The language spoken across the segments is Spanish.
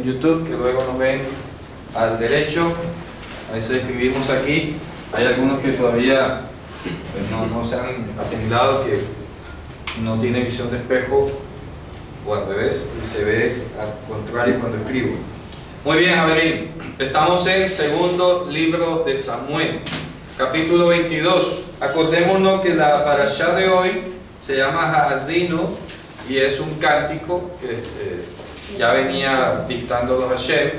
en YouTube, que luego nos ven al derecho. A veces escribimos aquí. Hay algunos que todavía pues, no se han asimilado, que no tienen visión de espejo, o al revés, y se ve al contrario cuando escribo. Muy bien, Javerín. Estamos en segundo libro de Samuel, capítulo 22. Acordémonos que la parashá de hoy se llama Haazinu y es un cántico que ya venía dictando los Hashem,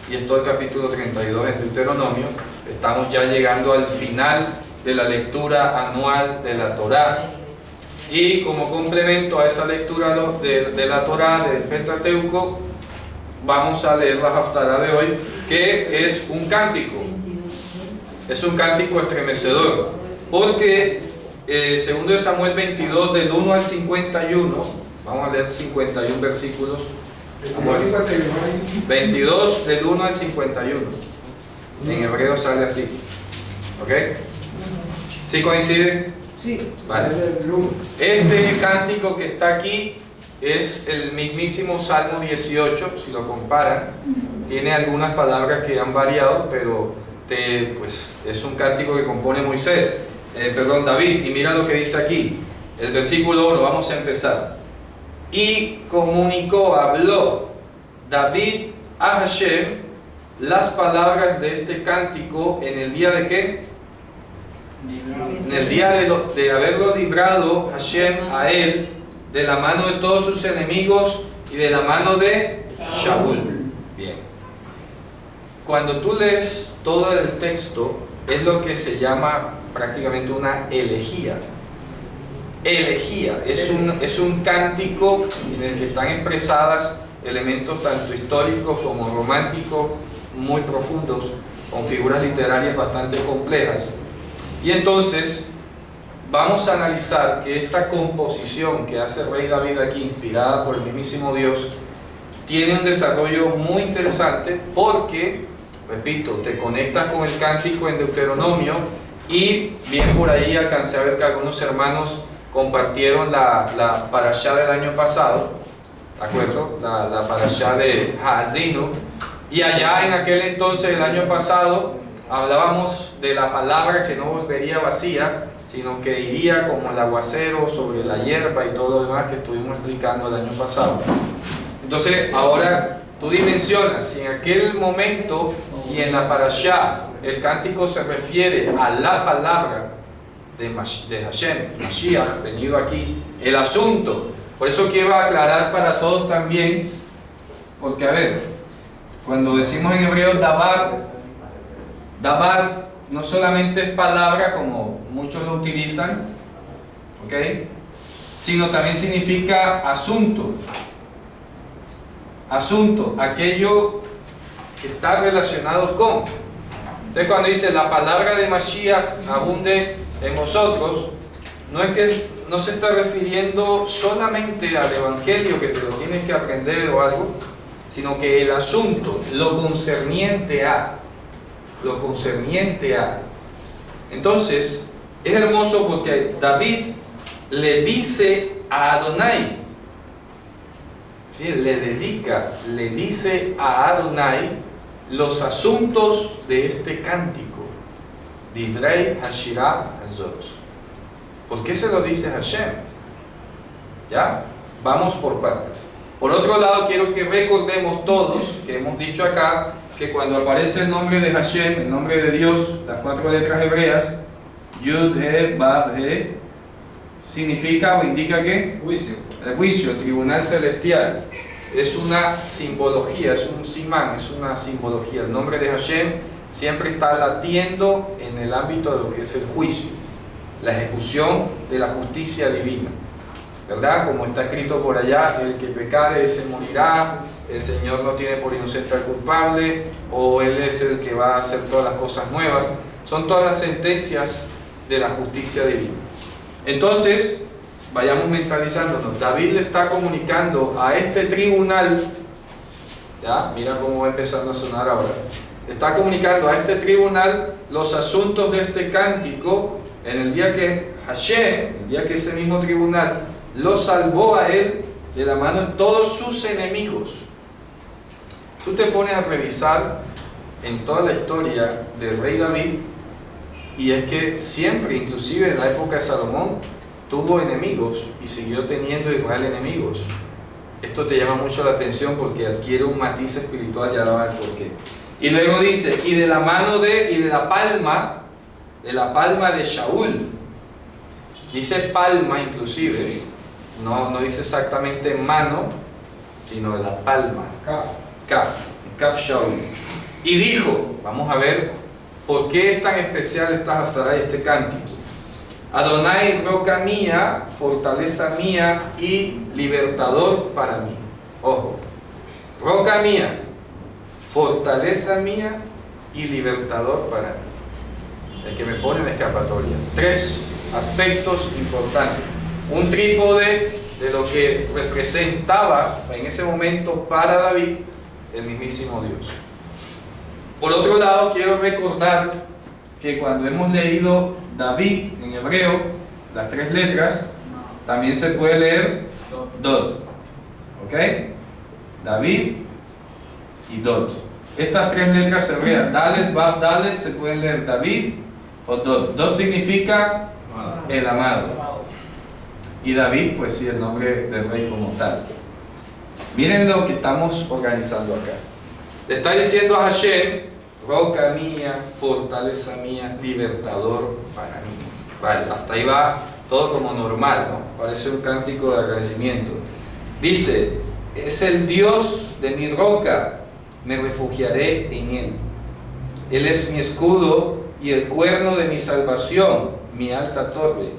y esto es el capítulo 32 en Deuteronomio. Estamos ya llegando al final de la lectura anual de la Torá, y como complemento a esa lectura de la Torá, del Pentateuco, vamos a leer la Haftará de hoy, que es un cántico. Es un cántico estremecedor, porque segundo de Samuel 22, del 1 al 51, vamos a leer 51 versículos. 22 del 1 al 51. En hebreo sale así. ¿Ok? ¿Sí coincide? Sí. Vale. Este cántico que está aquí es el mismísimo Salmo 18, si lo comparan. Tiene algunas palabras que han variado, pero pues, es un cántico que compone David. Y mira lo que dice aquí, el versículo 1, vamos a empezar. Y habló David a Hashem las palabras de este cántico en el día de ¿qué? En el día de haberlo librado Hashem a él de la mano de todos sus enemigos y de la mano de Shaul. Bien. Cuando tú lees todo el texto, es lo que se llama prácticamente una elegía. Elegía es un cántico en el que están expresadas elementos tanto históricos como románticos muy profundos, con figuras literarias bastante complejas. Y entonces vamos a analizar que esta composición que hace el rey David aquí, inspirada por el mismísimo Dios, tiene un desarrollo muy interesante, porque, repito, te conectas con el cántico en Deuteronomio, y bien por ahí alcancé a ver que algunos hermanos compartieron la parashá del año pasado, ¿de acuerdo? La parashá de Haazinu, y allá en aquel entonces, el año pasado, hablábamos de la palabra que no volvería vacía, sino que iría como el aguacero sobre la hierba y todo lo demás que estuvimos explicando el año pasado. Entonces, ahora tú dimensionas, si en aquel momento y en la parashá el cántico se refiere a la palabra de Hashem, Mashiach, venido aquí, el asunto. Por eso quiero aclarar para todos también, porque a ver, cuando decimos en hebreo dabar no solamente es palabra como muchos lo utilizan, ¿ok? Sino también significa asunto. Asunto, aquello que está relacionado con. Entonces, cuando dice la palabra de Mashiach abunde en vosotros, no es que no se está refiriendo solamente al evangelio que te lo tienes que aprender o algo, sino que el asunto, lo concerniente a. Entonces, es hermoso porque David le dice a Adonai, le dice a Adonai los asuntos de este cántico. Divrei Hashirah Hazot. ¿Por qué se lo dice Hashem? ¿Ya? Vamos por partes. Por otro lado, quiero que recordemos todos, que hemos dicho acá, que cuando aparece el nombre de Hashem, el nombre de Dios, las 4 letras hebreas, Yud, He, Vav, He, significa o indica ¿qué? Juicio. El juicio, el tribunal celestial. Es una simbología, es un simán, es una simbología. El nombre de Hashem siempre está latiendo en el ámbito de lo que es el juicio, la ejecución de la justicia divina, ¿verdad? Como está escrito por allá, el que pecare ese morirá, el Señor no tiene por inocente al culpable, o Él es el que va a hacer todas las cosas nuevas. Son todas las sentencias de la justicia divina. Entonces, vayamos mentalizándonos. David le está comunicando a este tribunal, ¿ya? Mira cómo va empezando a sonar ahora. Le está comunicando a este tribunal los asuntos de este cántico en el día que Hashem, el día que ese mismo tribunal lo salvó a él de la mano de todos sus enemigos. Tú te pones a revisar en toda la historia del rey David, y es que siempre, inclusive en la época de Salomón, tuvo enemigos y siguió teniendo Israel enemigos. Esto te llama mucho la atención porque adquiere un matiz espiritual, y ahora va a ver por qué. Y luego dice, y de la mano y de la palma de Shaul. Dice palma inclusive, no dice exactamente mano, sino de la palma. Kaf Shaul. Y dijo, vamos a ver por qué es tan especial esta Haftarah, este cántico. Adonai, roca mía, fortaleza mía y libertador para mí. Ojo, roca mía, fortaleza mía y libertador para mí. El que me pone en escapatoria. 3 aspectos importantes. Un trípode de lo que representaba en ese momento para David el mismísimo Dios. Por otro lado, quiero recordar que cuando hemos leído David en hebreo, las 3 letras, también se puede leer Dod. ¿Ok? David y Dod. Estas 3 letras hebreas, Dalet, Bab, Dalet, se pueden leer David o Dod. Dod significa el amado. Y David, pues sí, el nombre del rey como tal. Miren lo que estamos organizando acá. Le está diciendo a Hashem, roca mía, fortaleza mía, libertador para mí. Vale, hasta ahí va todo como normal, ¿no? Parece un cántico de agradecimiento. Dice, es el Dios de mi roca, me refugiaré en Él. Él es mi escudo y el cuerno de mi salvación, mi alta torre.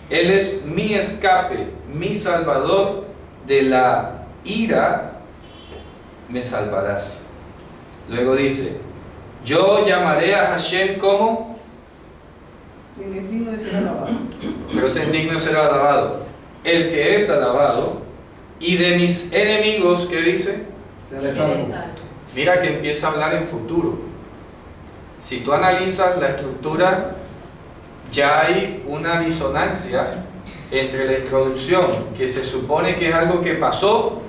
Él es mi escape, mi salvador, de la ira me salvarás. Luego dice, yo llamaré a Hashem como, indigno de ser alabado. pero es indigno de ser alabado, el que es alabado, y de mis enemigos, ¿qué dice? Se les salva. Mira que empieza a hablar en futuro. Si tú analizas la estructura, ya hay una disonancia entre la introducción, que se supone que es algo que pasó,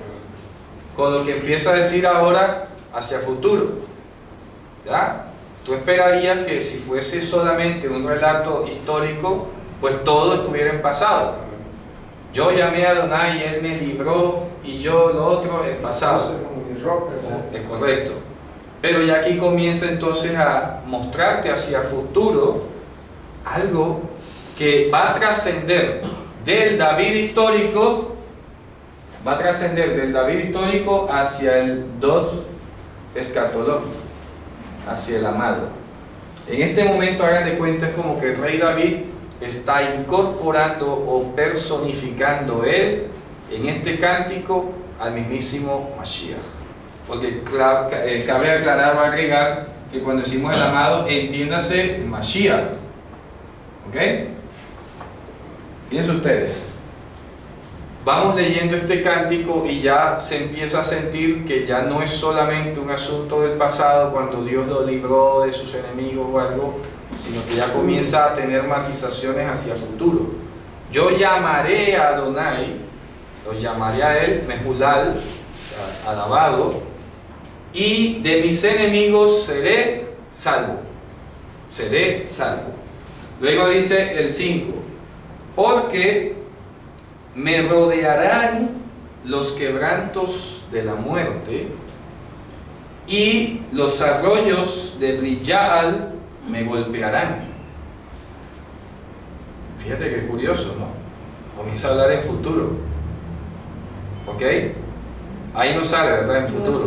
con lo que empieza a decir ahora hacia futuro. ¿Ya? Tú esperarías que si fuese solamente un relato histórico, pues todo estuviera en pasado. Yo llamé a Adonai y Él me libró, y yo lo otro en pasado. Es correcto. Pero ya aquí comienza entonces a mostrarte hacia futuro algo que va a trascender del David histórico, hacia el Dod escatológico, hacia el amado. En este momento, hagan de cuenta, es como que el rey David está incorporando o personificando él en este cántico al mismísimo Mashiach. Porque cabe aclarar o agregar que cuando decimos el amado, entiéndase el Mashiach. ¿Ok? Fíjense ustedes. Vamos leyendo este cántico y ya se empieza a sentir que ya no es solamente un asunto del pasado cuando Dios lo libró de sus enemigos o algo, sino que ya comienza a tener matizaciones hacia futuro. Yo llamaré a Adonai, lo llamaré a él, Mehulal, alabado, y de mis enemigos seré salvo. Seré salvo. Luego dice el 5, porque me rodearán los quebrantos de la muerte y los arroyos de Brijal me golpearán. Fíjate que curioso, ¿no? Comienza a hablar en futuro. ¿Ok? Ahí no sale, ¿verdad? En futuro.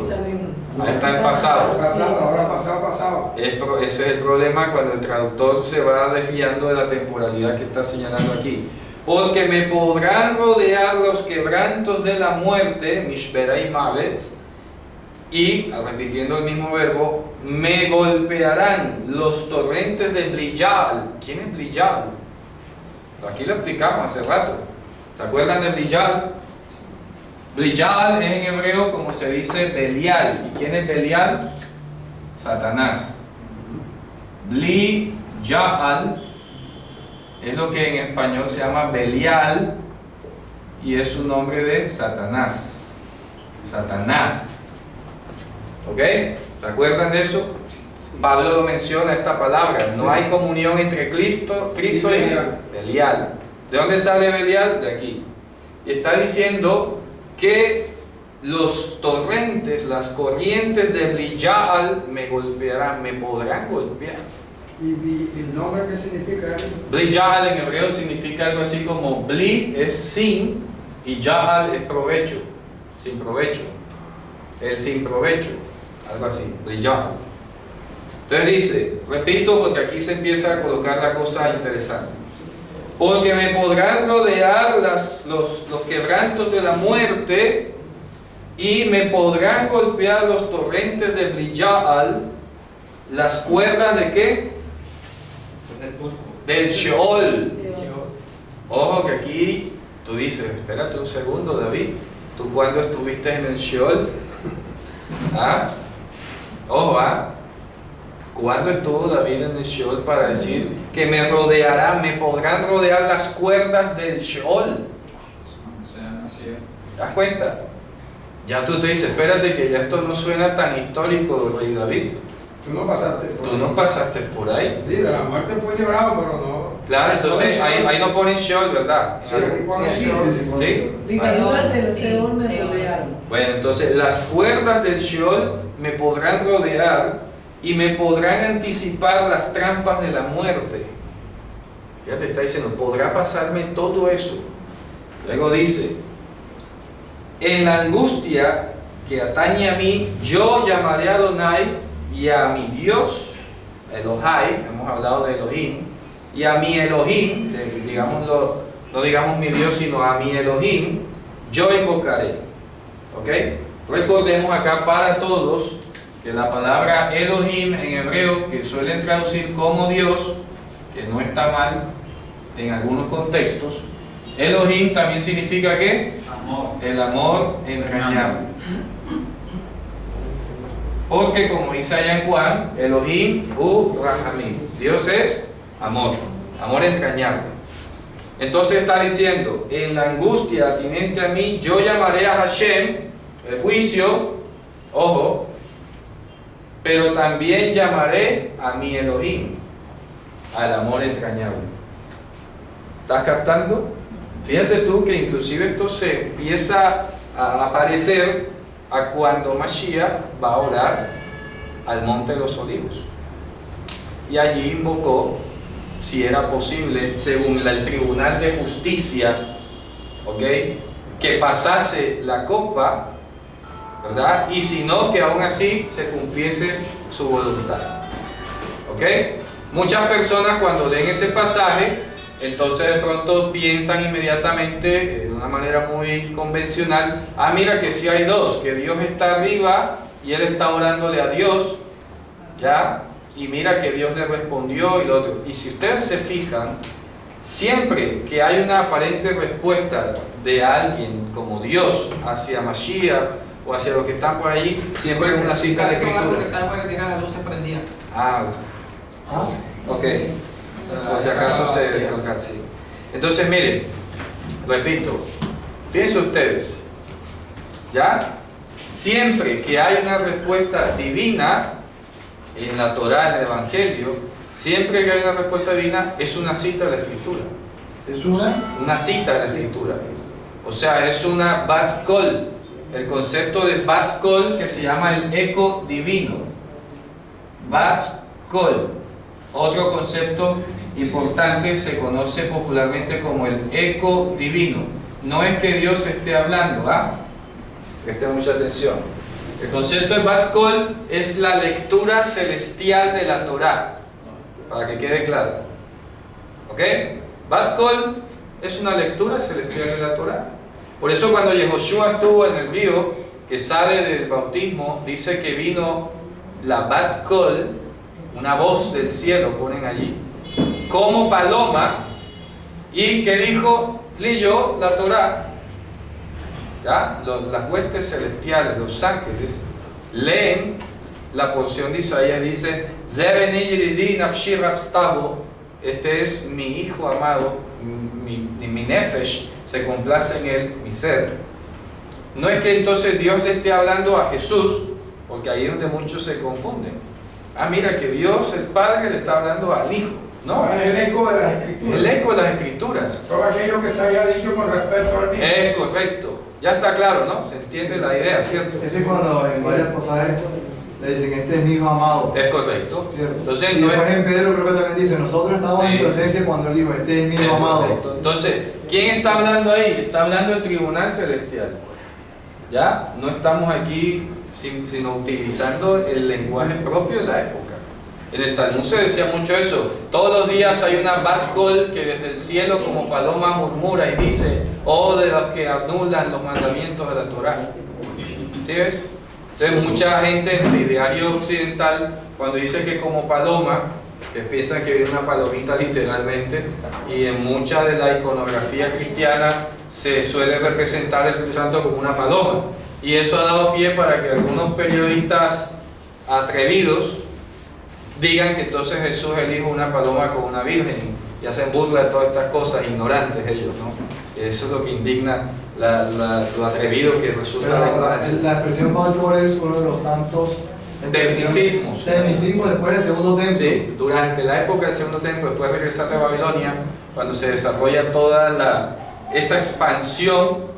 Ahí está en pasado. Ahora pasado. Ese es el problema cuando el traductor se va desviando de la temporalidad que está señalando aquí. Porque me podrán rodear los quebrantos de la muerte, Mishberei Mavet, y, repitiendo el mismo verbo, me golpearán los torrentes de Brijal. ¿Quién es Brijal? Aquí lo explicamos hace rato. ¿Se acuerdan de Brijal? Brijal es en hebreo como se dice Belial. ¿Y quién es Belial? Satanás. Blijal es lo que en español se llama Belial y es un nombre de Satanás. Satanás. ¿Ok? ¿Se acuerdan de eso? Pablo lo menciona esta palabra. No hay comunión entre Cristo y Belial. ¿De dónde sale Belial? De aquí. Y está diciendo que los torrentes, las corrientes de Belial me golpearán, me podrán golpear. ¿Y el nombre qué significa? Belial en hebreo significa algo así como Bli es sin y Yahal es provecho, sin provecho. El sin provecho, algo así, Belial. Entonces dice, repito porque aquí se empieza a colocar la cosa interesante. Porque me podrán rodear los quebrantos de la muerte y me podrán golpear los torrentes de Belial, las cuerdas de ¿qué? Del Sheol. Ojo que aquí tú dices, espérate un segundo, David, ¿tú cuándo estuviste en el Sheol? ¿Ah? Ojo, ¿ah? ¿Cuándo estuvo David en el Sheol para decir que me rodearán, me podrán rodear las cuerdas del Sheol? ¿Te das cuenta? Ya tú te dices, espérate que ya esto no suena tan histórico, Rey David. Tú no pasaste por Tú no pasaste por ahí. Sí, de la muerte fue librado, pero no. Claro, entonces ahí no ponen Sheol, ¿verdad? Sí, aquí ponen Sheol. ¿Sí? Dice, Seol, del sí, Seol me Seol. rodearon. Bueno, entonces las cuerdas del Sheol me podrán rodear y me podrán anticipar las trampas de la muerte. Fíjate, está diciendo, podrá pasarme todo eso. Luego dice, en la angustia que atañe a mí, yo llamaré a Adonai y a mi Dios, Elohai, hemos hablado de Elohim, y a mi Elohim, no digamos mi Dios, sino a mi Elohim, yo invocaré. ¿Ok? Recordemos acá para todos que la palabra Elohim en hebreo, que suelen traducir como Dios, que no está mal en algunos contextos, Elohim también significa ¿qué? Amor. El amor entrañable. Porque como dice allá en Juan, Elohim u Rahamim, Dios es amor, amor entrañable. Entonces está diciendo, en la angustia atinente a mí, yo llamaré a Hashem, el juicio, ojo, pero también llamaré a mi Elohim, al amor entrañable. ¿Estás captando? Fíjate tú que inclusive esto se empieza a aparecer a cuando Mashiach va a orar al Monte de los Olivos. Y allí invocó, si era posible, según el Tribunal de Justicia, ¿ok?, que pasase la copa, ¿verdad? Y si no, que aún así se cumpliese su voluntad. ¿Ok? Muchas personas cuando leen ese pasaje, entonces de pronto piensan inmediatamente, de una manera muy convencional, ah, mira que si hay dos, que Dios está arriba y él está orándole a Dios, ¿ya? Y mira que Dios le respondió y lo otro. Y si ustedes se fijan, siempre que hay una aparente respuesta de alguien como Dios hacia Mashiach o hacia los que están por allí, siempre hay una cita de escritura. La luz se prendía. Ah, ok. Por si acaso se toca así. Entonces miren, repito, fíjense ustedes, ¿ya? Siempre que hay una respuesta divina en la Torah, en el Evangelio, siempre que hay una respuesta divina es una cita de la Escritura. ¿Es Una cita de la Escritura. O sea, es una bat kol. El concepto de bat kol que se llama el eco divino. Bat kol. Otro concepto importante se conoce popularmente como el eco divino. No es que Dios esté hablando, ¿ah? Presten mucha atención. El concepto de bat kol es la lectura celestial de la Torah, para que quede claro. ¿Ok? Bat kol es una lectura celestial de la Torah. Por eso cuando Yehoshua estuvo en el río que sale del bautismo, dice que vino la bat kol, una voz del cielo, ponen allí, como paloma, y que dijo, leyó la Torah. ¿Ya? Las huestes celestiales, los ángeles, leen la porción de Isaías, dice, este es mi hijo amado, mi nefesh, se complace en él, mi ser. No es que entonces Dios le esté hablando a Jesús, porque ahí es donde muchos se confunden. Ah, mira que Dios, el Padre, le está hablando al Hijo. No, Es el eco de las escrituras. el eco de las Escrituras. Todo aquello que se había dicho con respecto al mismo. Es correcto. Ya está claro, ¿no? Se entiende la idea, ¿cierto? Ese es cuando en varios pasajes le dicen, este es mi hijo amado. Es correcto. ¿Cierto? Entonces, Y no después es... en Pedro creo que también dice, nosotros estamos Sí. en presencia cuando él dijo, este es mi es hijo amado. correcto. Entonces, ¿quién está hablando ahí? Está hablando el tribunal celestial. ¿Ya? No estamos aquí sino utilizando el lenguaje propio de la época. En el Talmud se decía mucho eso. Todos los días hay una bat kol que desde el cielo como paloma murmura y dice, oh de los que anulan los mandamientos de la Torah. ¿Sí ves? Entonces mucha gente en el ideario occidental, cuando dice que como paloma, piensan que viene una palomita literalmente, y en mucha de la iconografía cristiana se suele representar el Espíritu Santo como una paloma. Y eso ha dado pie para que algunos periodistas atrevidos digan que entonces Jesús es el hijo de una paloma con una virgen y hacen burla de todas estas cosas, ignorantes ellos, ¿no? Eso es lo que indigna lo atrevido que resulta Pero la ignorancia. la expresión Balfour es uno de los tantos Tecnicismos. tecnicismos después del segundo templo. Sí, durante la época del segundo templo, después de regresar de Babilonia, cuando se desarrolla toda esa expansión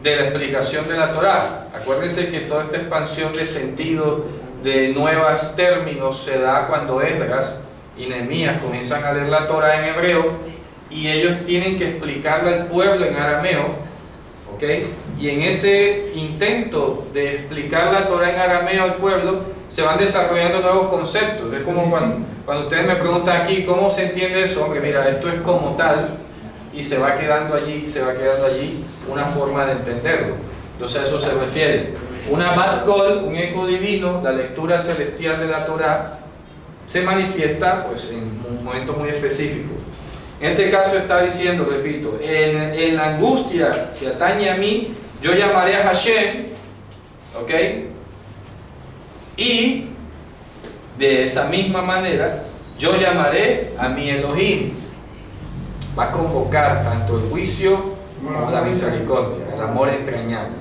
de la explicación de la Torá. Acuérdense que toda esta expansión de sentido, de nuevos términos, se da cuando Esdras y Nehemías comienzan a leer la Torá en hebreo y ellos tienen que explicarle al pueblo en arameo, ¿ok? Y en ese intento de explicar la Torá en arameo al pueblo se van desarrollando nuevos conceptos. Es como cuando ustedes me preguntan aquí ¿cómo se entiende eso? Hombre, mira, esto es como tal, y se va quedando allí una forma de entenderlo. Entonces a eso se refiere. Una bat kol, un eco divino, la lectura celestial de la Torá, se manifiesta pues en momentos muy específicos. En este caso está diciendo, repito, en la angustia que atañe a mí, yo llamaré a Hashem, ¿ok? Y de esa misma manera, yo llamaré a mi Elohim. Va a convocar tanto el juicio como la misericordia, el amor entrañable.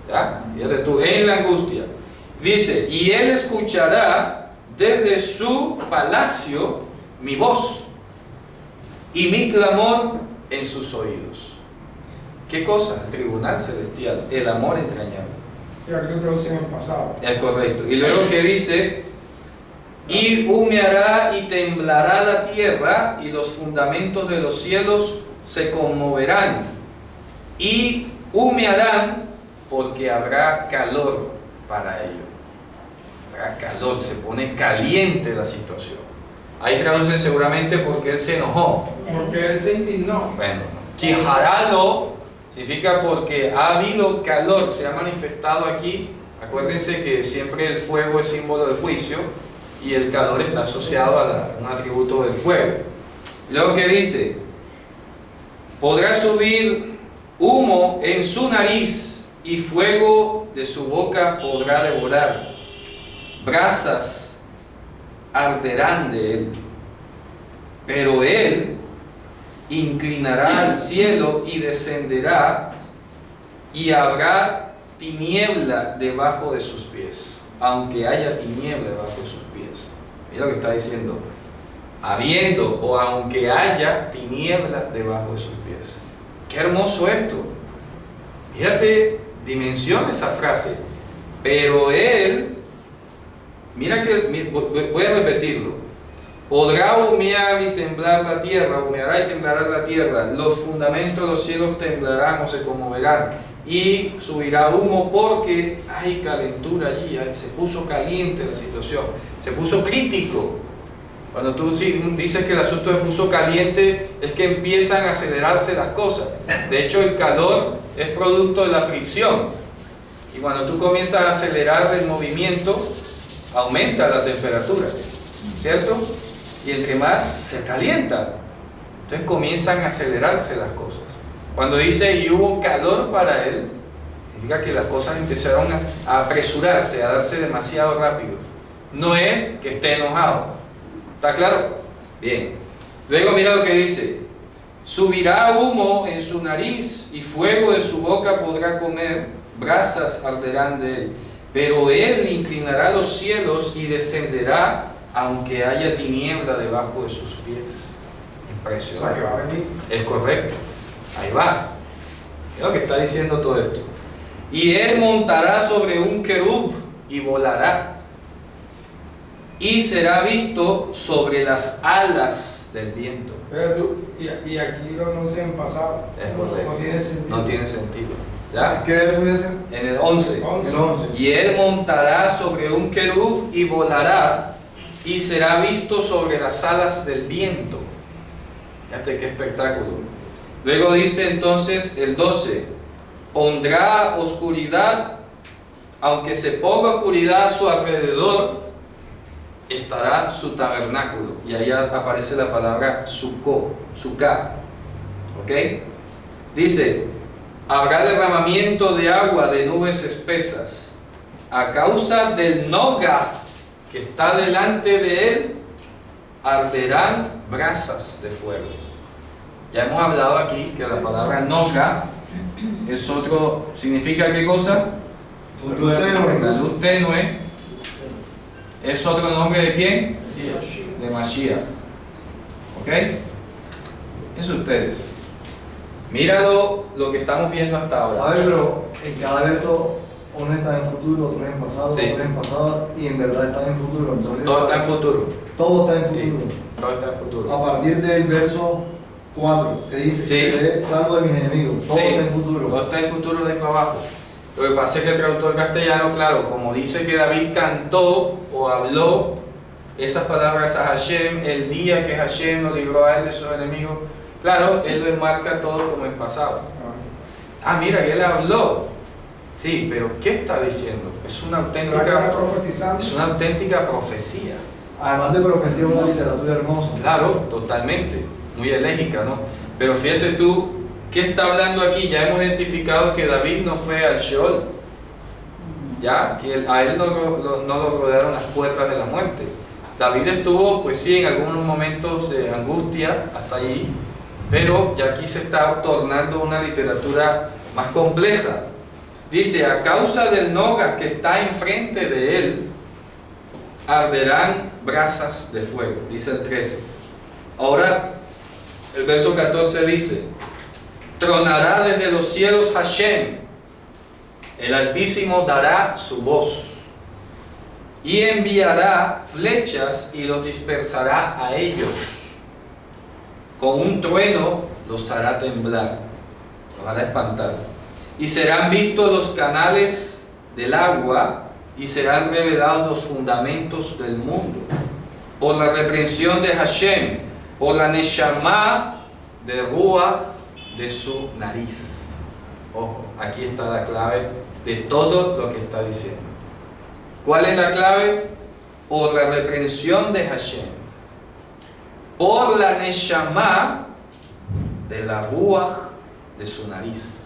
¿Ya? Fíjate tú, en la angustia. Dice, y él escuchará desde su palacio mi voz y mi clamor en sus oídos. ¿Qué cosa? El tribunal celestial, el amor entrañable. Yo creo que lo traducen en pasado. Es correcto. Y luego que dice, y humeará y temblará la tierra y los fundamentos de los cielos se conmoverán y humearán porque habrá calor para ello. Habrá calor, se pone caliente la situación. Ahí traducen seguramente porque él se enojó. Porque él se indignó. Bueno, Kiharalo significa porque ha habido calor, se ha manifestado aquí. Acuérdense que siempre el fuego es símbolo del juicio y el calor está asociado a un atributo del fuego. Luego que dice, podrá subir humo en su nariz y fuego de su boca podrá devorar. Brasas arderán de él, pero él inclinará al cielo y descenderá y habrá tiniebla debajo de sus pies, aunque haya tiniebla debajo de sus pies. Mira lo que está diciendo, habiendo o aunque haya tiniebla debajo de sus pies. Qué hermoso esto. Mírate, dimensiona esa frase. Pero él, mira que, voy a repetirlo. Podrá humear y temblar la tierra, humeará y temblará la tierra, los fundamentos de los cielos temblarán o se conmoverán, y subirá humo porque hay calentura allí, se puso caliente la situación, se puso crítico. Cuando tú dices que el asunto se puso caliente, es que empiezan a acelerarse las cosas. De hecho, el calor es producto de la fricción, y cuando tú comienzas a acelerar el movimiento, aumenta la temperatura, ¿cierto? Y entre más se calienta, entonces comienzan a acelerarse las cosas. Cuando dice y hubo calor para él, significa que las cosas empezaron a apresurarse, a darse demasiado rápido. No es que esté enojado. ¿Está claro? Bien. Luego mira lo que dice. Subirá humo en su nariz y fuego de su boca podrá comer, brasas arderán de él. pero Él inclinará los cielos y descenderá aunque haya tiniebla debajo de sus pies. O sea, Impresionante. que va a venir. Es correcto. Ahí va. Es lo que está diciendo todo esto. Y Él montará sobre un querub y volará. Y será visto sobre las alas del viento. Pero tú, y aquí lo anuncian en pasado. Es correcto. No tiene sentido. No tiene sentido. ¿Ya? ¿Qué verso dice? En el 11. 11. El 11. Y Él montará sobre un querub y volará, y será visto sobre las alas del viento. Fíjate qué espectáculo. Luego dice entonces el 12: pondrá oscuridad, aunque se ponga oscuridad a su alrededor, estará su tabernáculo. Y ahí aparece la palabra suká. ¿Ok? Dice: habrá derramamiento de agua de nubes espesas. A causa del noga que está delante de él, arderán brasas de fuego. Ya hemos hablado aquí que la palabra noga es otro, ¿significa qué cosa? Luz tenue. La luz tenue. ¿Es otro nombre de quién? De Mashiach. ¿Ok? Es ustedes. Míralo lo que estamos viendo hasta A ahora. ver, pero en cada verso uno está en futuro, otro en pasado, Sí. otro en pasado y en verdad está en futuro. Entonces, Todo está en futuro. todo está en Sí, futuro. todo está en futuro. A partir del verso 4, que dice: Sí. seré salvo de mis enemigos. Todo Sí, está en futuro. Todo está en futuro de para abajo. Lo que pasa es que el traductor castellano, claro, como dice que David cantó o habló esas palabras a Hashem el día que Hashem lo libró a él de sus enemigos, claro, él lo enmarca todo como en pasado. Ah, mira, que él habló. Sí, pero ¿qué está diciendo? Es una ¿Será que está auténtica, profetizando? es una auténtica profecía. Además de profecía, es una literatura hermosa. Claro, totalmente, muy elégica, ¿no? Pero fíjate tú, ¿qué está hablando aquí? Ya hemos identificado que David no fue al Sheol, ya, que a él no lo rodearon las puertas de la muerte. David estuvo, pues sí, en algunos momentos de angustia, hasta allí, pero ya aquí se está tornando una literatura más compleja. Dice: a causa del nogas que está enfrente de él, arderán brasas de fuego, dice el 13. Ahora, el verso 14 dice: tronará desde los cielos Hashem, el Altísimo dará su voz, y enviará flechas y los dispersará a ellos. Con un trueno los hará temblar, los hará espantar. Y serán vistos los canales del agua, y serán revelados los fundamentos del mundo. Por la reprensión de Hashem, por la neshama de Ruach de su nariz. Ojo, aquí está la clave de todo lo que está diciendo. ¿Cuál es la clave? Por la reprensión de Hashem, por la neshama de la Ruach de su nariz.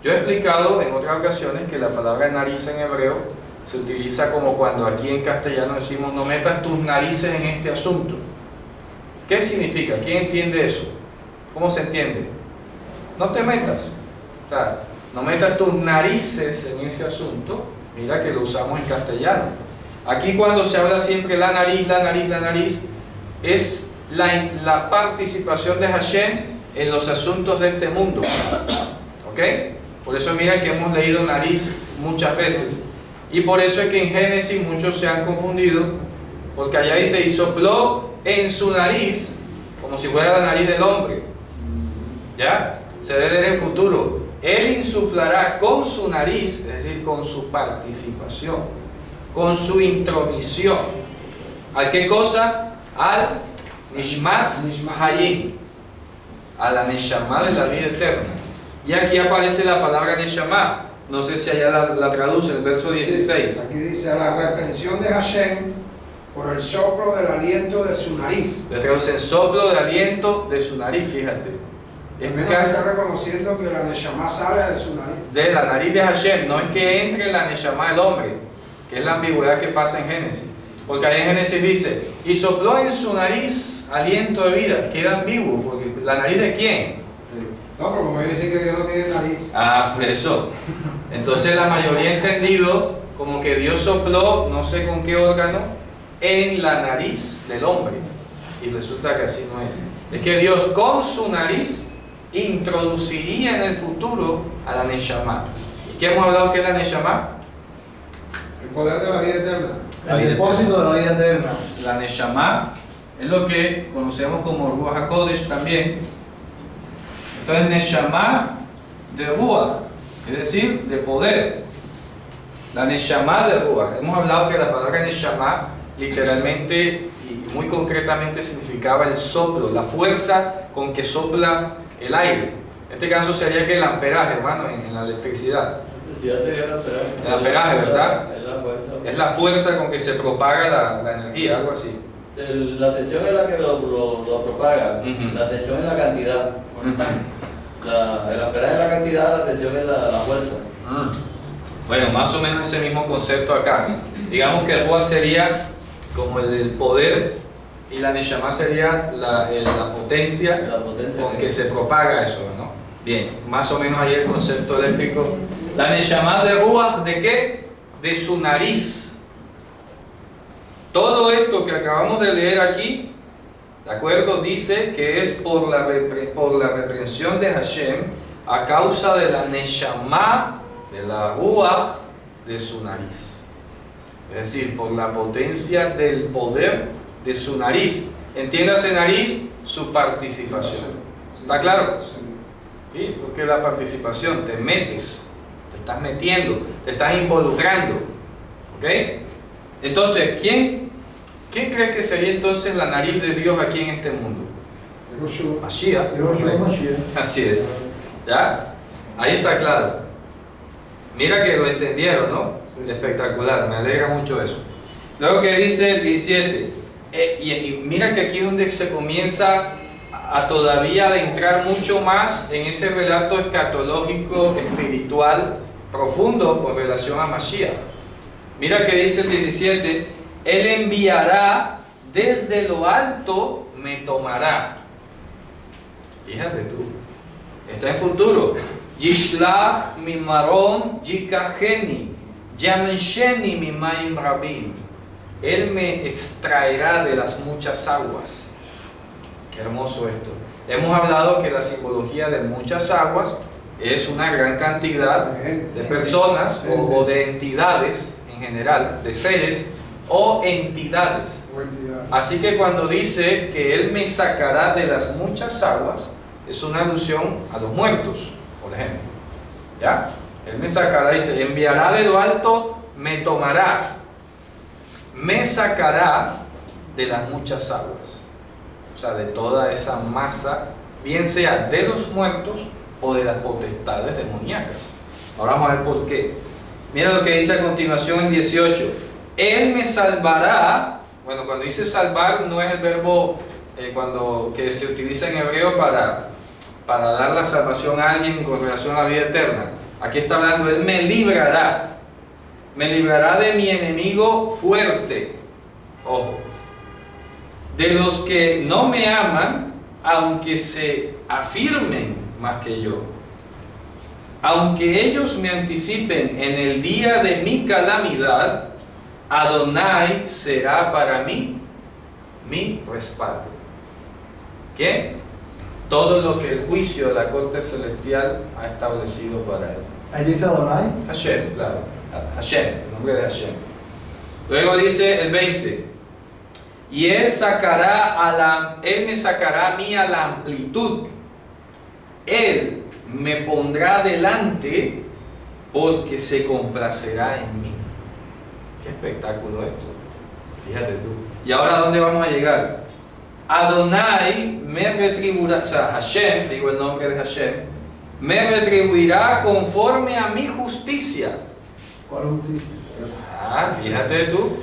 Yo he explicado en otras ocasiones que la palabra nariz en hebreo se utiliza como cuando aquí en castellano decimos: no metas tus narices en este asunto. ¿Qué significa? ¿Quién entiende eso? ¿Cómo se entiende? No te metas. O sea, no metas tus narices en ese asunto. Mira que lo usamos en castellano. Aquí cuando se habla siempre la nariz, es la participación de Hashem en los asuntos de este mundo. ¿Ok? Por eso mira que hemos leído nariz muchas veces. Y por eso es que en Génesis muchos se han confundido, porque allá dice: y sopló en su nariz, como si fuera la nariz del hombre. ¿Ya? Se debe leer en futuro. Él insuflará con su nariz, es decir, con su participación, con su intromisión. ¿A qué cosa? Al Nishmat Hayim, a la Neshama de la vida eterna. Y aquí aparece la palabra Neshama. No sé si allá la traduce, el verso 16. Aquí dice: a la reprensión de Hashem por el soplo del aliento de su nariz. Le traducen soplo del aliento de su nariz, fíjate. Es También casi está reconociendo que la Neshama sale de su nariz. de la nariz de Hashem, no es que entre la Neshama del hombre, que es la ambigüedad que pasa en Génesis. Porque ahí en Génesis dice: y sopló en su nariz aliento de vida. Queda ambiguo, porque ¿la nariz de quién? No, pero como ellos dicen que Dios no tiene nariz. Ah, por eso. Entonces la mayoría ha entendido como que Dios sopló, no sé con qué órgano, en la nariz del hombre. Y resulta que así no es. Es que Dios con su nariz introduciría en el futuro a la Neshama. ¿Y qué hemos hablado que es la Neshama? El poder de la vida eterna. El depósito de la vida eterna. La Neshama es lo que conocemos como Ruach HaKodesh también. Entonces, Neshama de Ruach, es decir, de poder. La Neshama de Ruach. Hemos hablado que la palabra Neshama literalmente y muy concretamente significaba el soplo, la fuerza con que sopla el aire. En este caso sería que el amperaje, hermano, en la electricidad. Sería el amperaje. El amperaje, ¿verdad? Es la fuerza. Es la fuerza con que se propaga la energía, algo así. La tensión es la que lo propaga. Ujú. La tensión es la cantidad. El amperaje es la cantidad, la tensión es la fuerza. Bueno, más o menos ese mismo concepto acá. Digamos que el Ruach sería como el poder y la Neshama sería la potencia La potencia con que se propaga eso, ¿no? Bien, más o menos ahí el concepto eléctrico. La Neshama de Ruach, ¿de qué? De su nariz. Todo esto que acabamos de leer aquí, ¿de acuerdo? Dice que es por la reprensión de Hashem a causa de la Neshama, de la Ruach, de su nariz. Es decir, por la potencia del poder de su nariz. Entiéndase nariz, su participación. ¿Está claro? Sí, porque la participación, te metes, te estás metiendo, te estás involucrando. ¿Ok? Entonces, ¿quién cree que sería entonces la nariz de Dios aquí en este mundo? Mashiach. Así es. ¿Ya? Ahí está claro. Mira que lo entendieron, ¿no? Sí, sí. Espectacular, me alegra mucho eso. Luego que dice el 17, y mira que aquí es donde se comienza a todavía adentrar mucho más en ese relato escatológico, espiritual, profundo con relación a Mashiach. Mira que dice el 17, Él enviará desde lo alto, me tomará. Fíjate tú, está en futuro. Yishlach mi marom yikacheni, yamensheni mi maim rabim. Él me extraerá de las muchas aguas. Qué hermoso esto. Hemos hablado que la simbología de muchas aguas es una gran cantidad de personas o de entidades en general, de seres o entidades. Así que cuando dice que Él me sacará de las muchas aguas, es una alusión a los muertos, por ejemplo. ¿Ya? Él me sacará, dice, enviará de lo alto, me tomará, me sacará de las muchas aguas. O sea, de toda esa masa, bien sea de los muertos o de las potestades demoníacas. Ahora vamos a ver por qué. Mira lo que dice a continuación en 18. Él me salvará. Bueno, cuando dice salvar no es el verbo que se utiliza en hebreo para dar la salvación a alguien con relación a la vida eterna. Aquí está hablando, Él me librará. Me librará de mi enemigo fuerte. Ojo. De los que no me aman, aunque se afirmen más que yo. Aunque ellos me anticipen en el día de mi calamidad, Adonai será para mí mi respaldo. ¿Qué? Todo lo que el juicio de la corte celestial ha establecido para él. Ahí dice Adonai. Hashem, claro. Hashem, el nombre de Hashem. Luego dice el 20. Y Él me sacará a mí a la amplitud. Él me pondrá delante porque se complacerá en mí. Qué espectáculo esto. Fíjate tú. ¿Y ahora a dónde vamos a llegar? Adonai me retribuirá, o sea, Hashem, digo el nombre de Hashem, me retribuirá conforme a mi justicia. ¿Cuál justicia? Fíjate tú.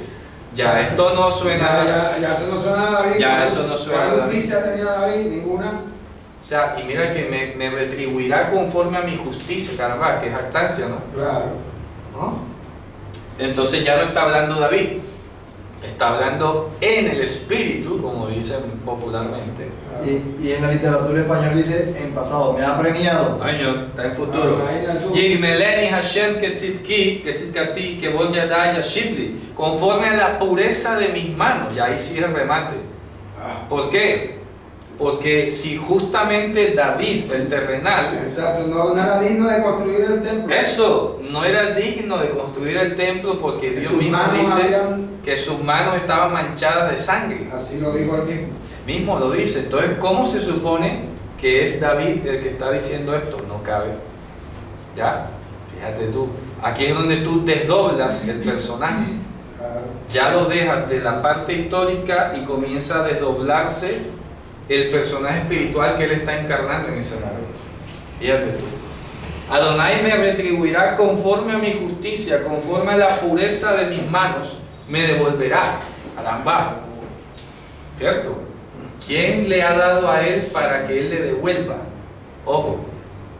Ya esto no suena. Ya eso no suena a David. Ya eso no suena a ¿Cuál David. justicia tenía David? Ninguna. O sea, y mira que me retribuirá conforme a mi justicia, caramba, que es jactancia, ¿no? Claro. ¿No? Entonces ya no está hablando David. Está hablando en el espíritu, como dicen popularmente. Y en la literatura española dice en pasado, me ha premiado. Señor, está en futuro. Yigmeleni Hashem Ketitkati, que voy a dar Yashibli, conforme a la pureza de mis manos. Ya ahí sí el remate. ¿Por qué? Porque si justamente David, el terrenal, exacto, no era digno de construir el templo. eso no era digno de construir el templo, porque Dios Sus mismo manos dice habían- que sus manos estaban manchadas de sangre. Así lo dijo el mismo. Mismo lo dice. Entonces, ¿cómo se supone que es David el que está diciendo esto? No cabe. ¿Ya? Fíjate tú. Aquí es donde tú desdoblas el personaje. Ya lo dejas de la parte histórica y comienza a desdoblarse el personaje espiritual que él está encarnando en ese momento. Fíjate tú. Adonai me retribuirá conforme a mi justicia, conforme a la pureza de mis manos, me devolverá. Arambá. ¿Cierto? ¿Quién le ha dado a él para que él le devuelva? Ojo,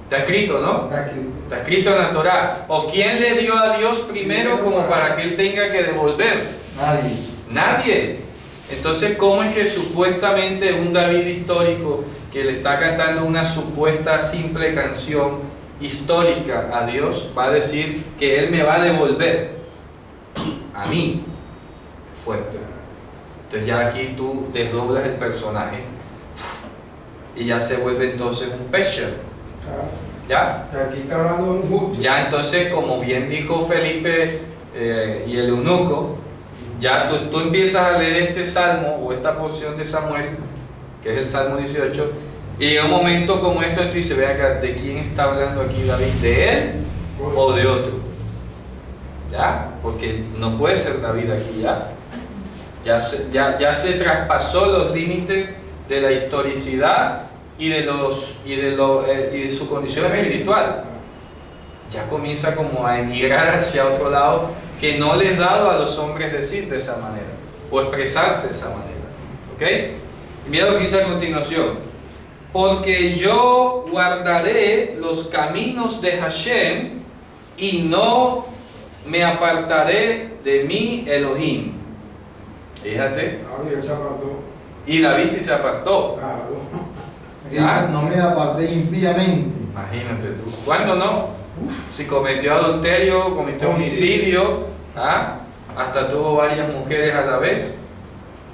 está escrito, ¿no? Está escrito. Está escrito en la Torá. ¿O quién le dio a Dios primero como para que él tenga que devolver? Nadie. Nadie. Entonces, ¿cómo es que supuestamente un David histórico que le está cantando una supuesta simple canción histórica a Dios va a decir que él me va a devolver a mí? Fuerte. Entonces ya aquí tú desdoblas el personaje y ya se vuelve entonces un pesher. ¿Ya? Aquí está hablando de un justo. Ya entonces, como bien dijo Felipe y el eunuco, ya tú empiezas a leer este salmo o esta porción de Samuel, que es el Salmo 18, y en un momento como esto tú dices, ve acá, ¿de quién está hablando aquí David? ¿De él o de otro? ¿Ya? Porque no puede ser David aquí, ¿ya? Ya se traspasó los límites de la historicidad y de su condición espiritual. Ya comienza como a emigrar hacia otro lado que no les dado a los hombres decir de esa manera o expresarse de esa manera. ¿Ok? Y mira lo que dice a continuación. Porque yo guardaré los caminos de Hashem y no me apartaré de mi Elohim. Fíjate. Ahora él se apartó. Y David sí se apartó. Claro. Aquí dice, no me aparté impíamente. Imagínate tú. ¿Cuándo no? Si cometió adulterio, cometió homicidio, ¿ah? Hasta tuvo varias mujeres a la vez,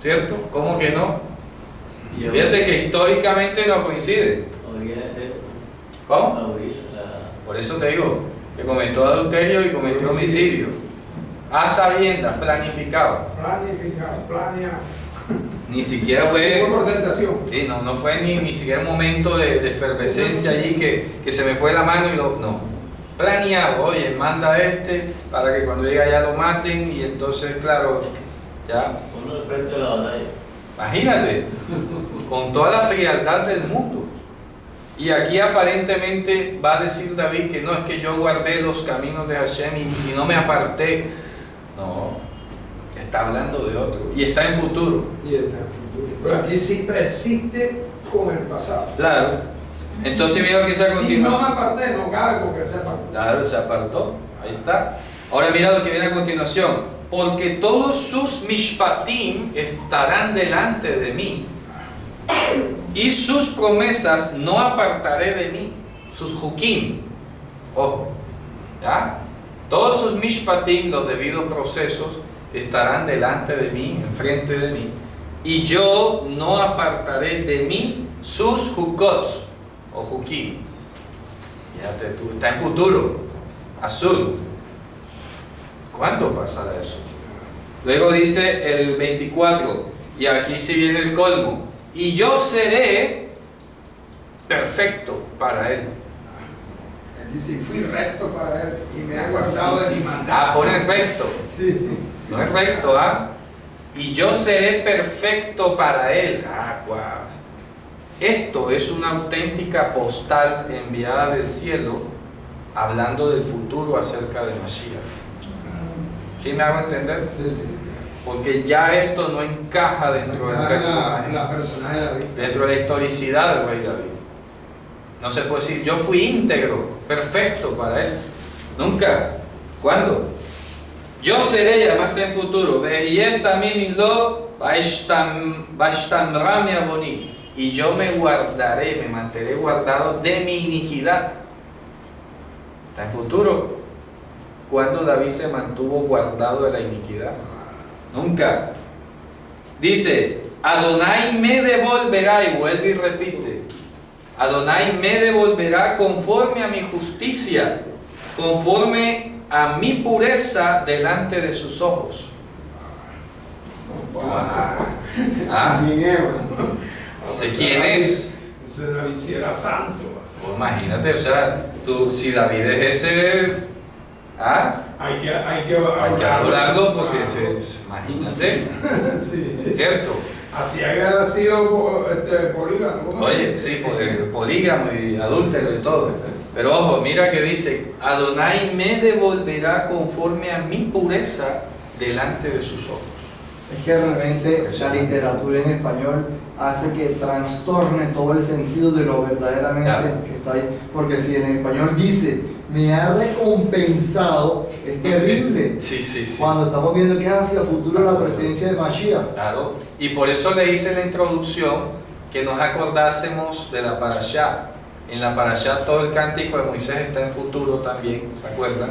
¿cierto? ¿Cómo que no? Fíjate que históricamente no coincide. ¿Cómo? Por eso te digo, que cometió adulterio y cometió homicidio. A sabiendas, planificado. Planeado. Ni siquiera fue... Fue por tentación. Sí, no fue ni siquiera un momento de efervescencia allí que se me fue la mano y lo... No. Planeado, oye, manda a este para que cuando llegue allá lo maten y entonces, claro, ya... Uno de frente a la batalla. Imagínate, con toda la frialdad del mundo. Y aquí aparentemente va a decir David que no es que yo guardé los caminos de Hashem y no me aparté. No, está hablando de otro. Y está en futuro. Y está en futuro. Pero aquí sí persiste con el pasado. Claro. Entonces mira lo que dice a Y no continuación. me aparté, no cabe porque él se apartó. Claro, se apartó. Ahí está. Ahora mira lo que viene a continuación. Porque todos sus mishpatim estarán delante de mí. Y sus promesas no apartaré de mí. Sus hukim. Ojo. ¿Ya? Todos sus mishpatim, los debidos procesos, estarán delante de mí, enfrente de mí. Y yo no apartaré de mí sus hukot o hukim. Fíjate tú, está en futuro. Azul. ¿Cuándo pasará eso? Luego dice el 24, y aquí sí viene el colmo. Y yo seré perfecto para él. Aquí sí fui recto para él y me ha guardado de mi maldad. Ah, pone recto. Sí. No es recto, ¿ah? Y yo seré perfecto para él. Ah, guau. Esto es una auténtica postal enviada del cielo hablando del futuro acerca de Mashiach. ¿Sí me hago entender? Sí, sí. Porque ya esto no encaja dentro del personaje, La personaje de David. dentro de la historicidad del rey David. No se puede decir, yo fui íntegro, perfecto para él. Nunca. ¿Cuándo? Yo seré, y además está en futuro, y yo me guardaré, me mantendré guardado de mi iniquidad. Está en futuro. ¿Cuándo David se mantuvo guardado de la iniquidad? Nunca. Dice, Adonai me devolverá, y vuelve y repite, Adonai me devolverá conforme a mi justicia, conforme a mi pureza delante de sus ojos. ¿Ah? ¿Sé quién es? Ese David sí era santo. Pues imagínate, o sea, si David es ese, Hay que hay que hablarlo porque imagínate, sí. ¿cierto? Así haya sido polígamo. Oye, sí, polígamo y adúltero y todo. Pero ojo, mira que dice, Adonai me devolverá conforme a mi pureza delante de sus ojos. Es que realmente la literatura en español hace que trastorne todo el sentido de lo verdaderamente que está ahí. Porque si en español dice, me ha recompensado, es terrible. Sí. Cuando estamos viendo que es hacia futuro la presencia de Mashiach. Claro, y por eso le hice en la introducción que nos acordásemos de la parashá. En la parashá todo el cántico de Moisés está en futuro también, ¿se acuerdan?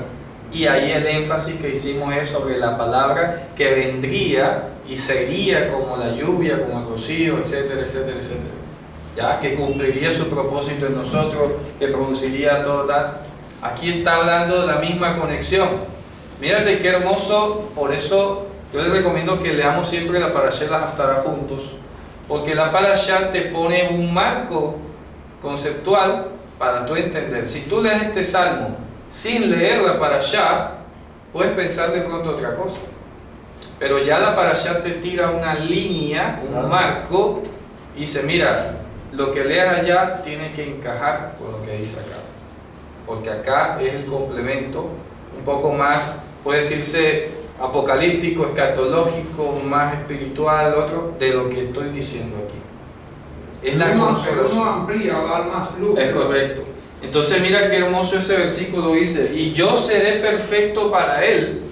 Y ahí el énfasis que hicimos es sobre la palabra que vendría y sería como la lluvia, como el rocío, etcétera, etcétera, etcétera. Ya, que cumpliría su propósito en nosotros, que produciría toda. Aquí está hablando de la misma conexión. Mírate qué hermoso, por eso yo les recomiendo que leamos siempre la parashá y la haftará juntos, porque la parashá te pone un marco conceptual para tú entender. Si tú lees este salmo sin leer la parashá, puedes pensar de pronto otra cosa. Pero ya la parashá te tira una línea, un marco, y dice, mira, lo que leas allá tiene que encajar con lo que dice acá. Porque acá es el complemento, un poco más, puede decirse, apocalíptico, escatológico, más espiritual, otro, de lo que estoy diciendo aquí. Es la consolación. Uno amplía o dar más luz. Es correcto. Entonces mira qué hermoso ese versículo dice, y yo seré perfecto para él,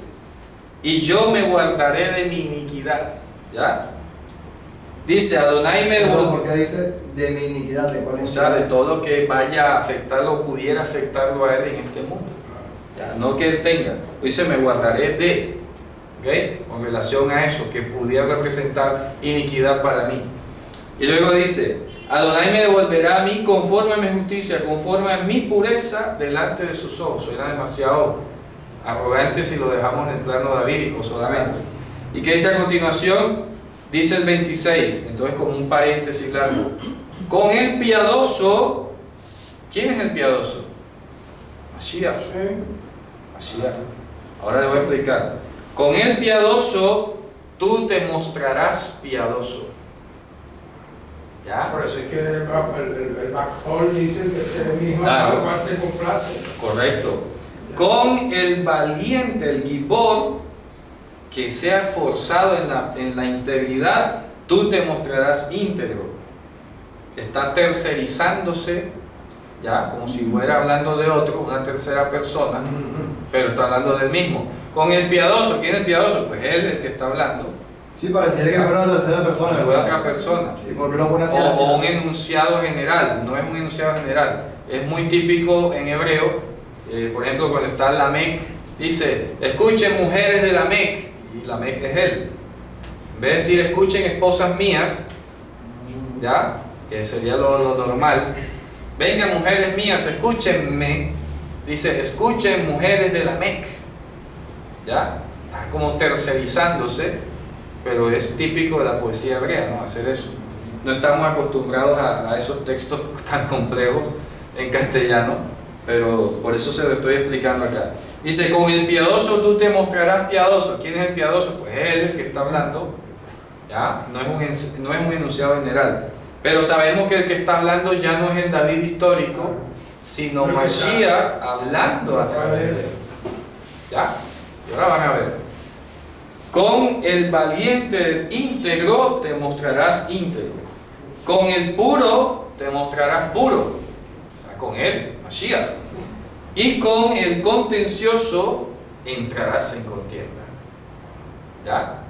y yo me guardaré de mi iniquidad. ¿Ya? Dice, Adonai me devolverá. ¿Por qué dice de mi iniquidad? ¿De cuál O sea, de todo lo que vaya a afectarlo o pudiera afectarlo a él en este mundo. ¿Ya? No que él tenga. Dice, me guardaré de. ¿Ok? Con relación a eso, que pudiera representar iniquidad para mí. Y luego dice, Adonai me devolverá a mí conforme a mi justicia, conforme a mi pureza delante de sus ojos. Suena demasiado arrogante si lo dejamos en el plano davídico solamente. ¿Y qué dice a continuación? Dice el 26, entonces como un paréntesis largo. Con el piadoso, ¿quién es el piadoso? Mashiach. Mashiach. Ahora le voy a explicar. Con el piadoso, tú te mostrarás piadoso. ¿Ya? Por eso es que el Backhol dice que este mismo Claro. cual se complace. Correcto. Con el valiente, el gibor, que sea forzado en la integridad, tú te mostrarás íntegro. Está tercerizándose, ya, como si fuera hablando de otro, una tercera persona, pero está hablando del mismo. Con el piadoso, ¿quién es el piadoso? Pues él, el que está hablando. Sí, pareciera que fuera una tercera persona. O fue otra persona. ¿Y por qué lo pone así? O un enunciado general, no es un enunciado general. Es muy típico en hebreo, por ejemplo, cuando está Lamec, dice, escuchen mujeres de Lamec, y Lamec es él. En vez de decir, escuchen esposas mías, ¿ya? Que sería lo normal. Vengan mujeres mías, escúchenme. Dice, escuchen mujeres de Lamec. ¿Ya? Está como tercerizándose, pero es típico de la poesía hebrea, ¿no? Hacer eso. No estamos acostumbrados a esos textos tan complejos en castellano, pero por eso se lo estoy explicando acá. Dice, con el piadoso tú te mostrarás piadoso. ¿Quién es el piadoso? Pues él, el que está hablando. ¿Ya? No es un enunciado general. Pero sabemos que el que está hablando ya no es el David histórico, sino Mashiach hablando a través de él. ¿Ya? Y ahora van a ver. Con el valiente íntegro te mostrarás íntegro. Con el puro te mostrarás puro. O sea, con él, Mashiach. Y con el contencioso entrarás en contienda. ¿Ya?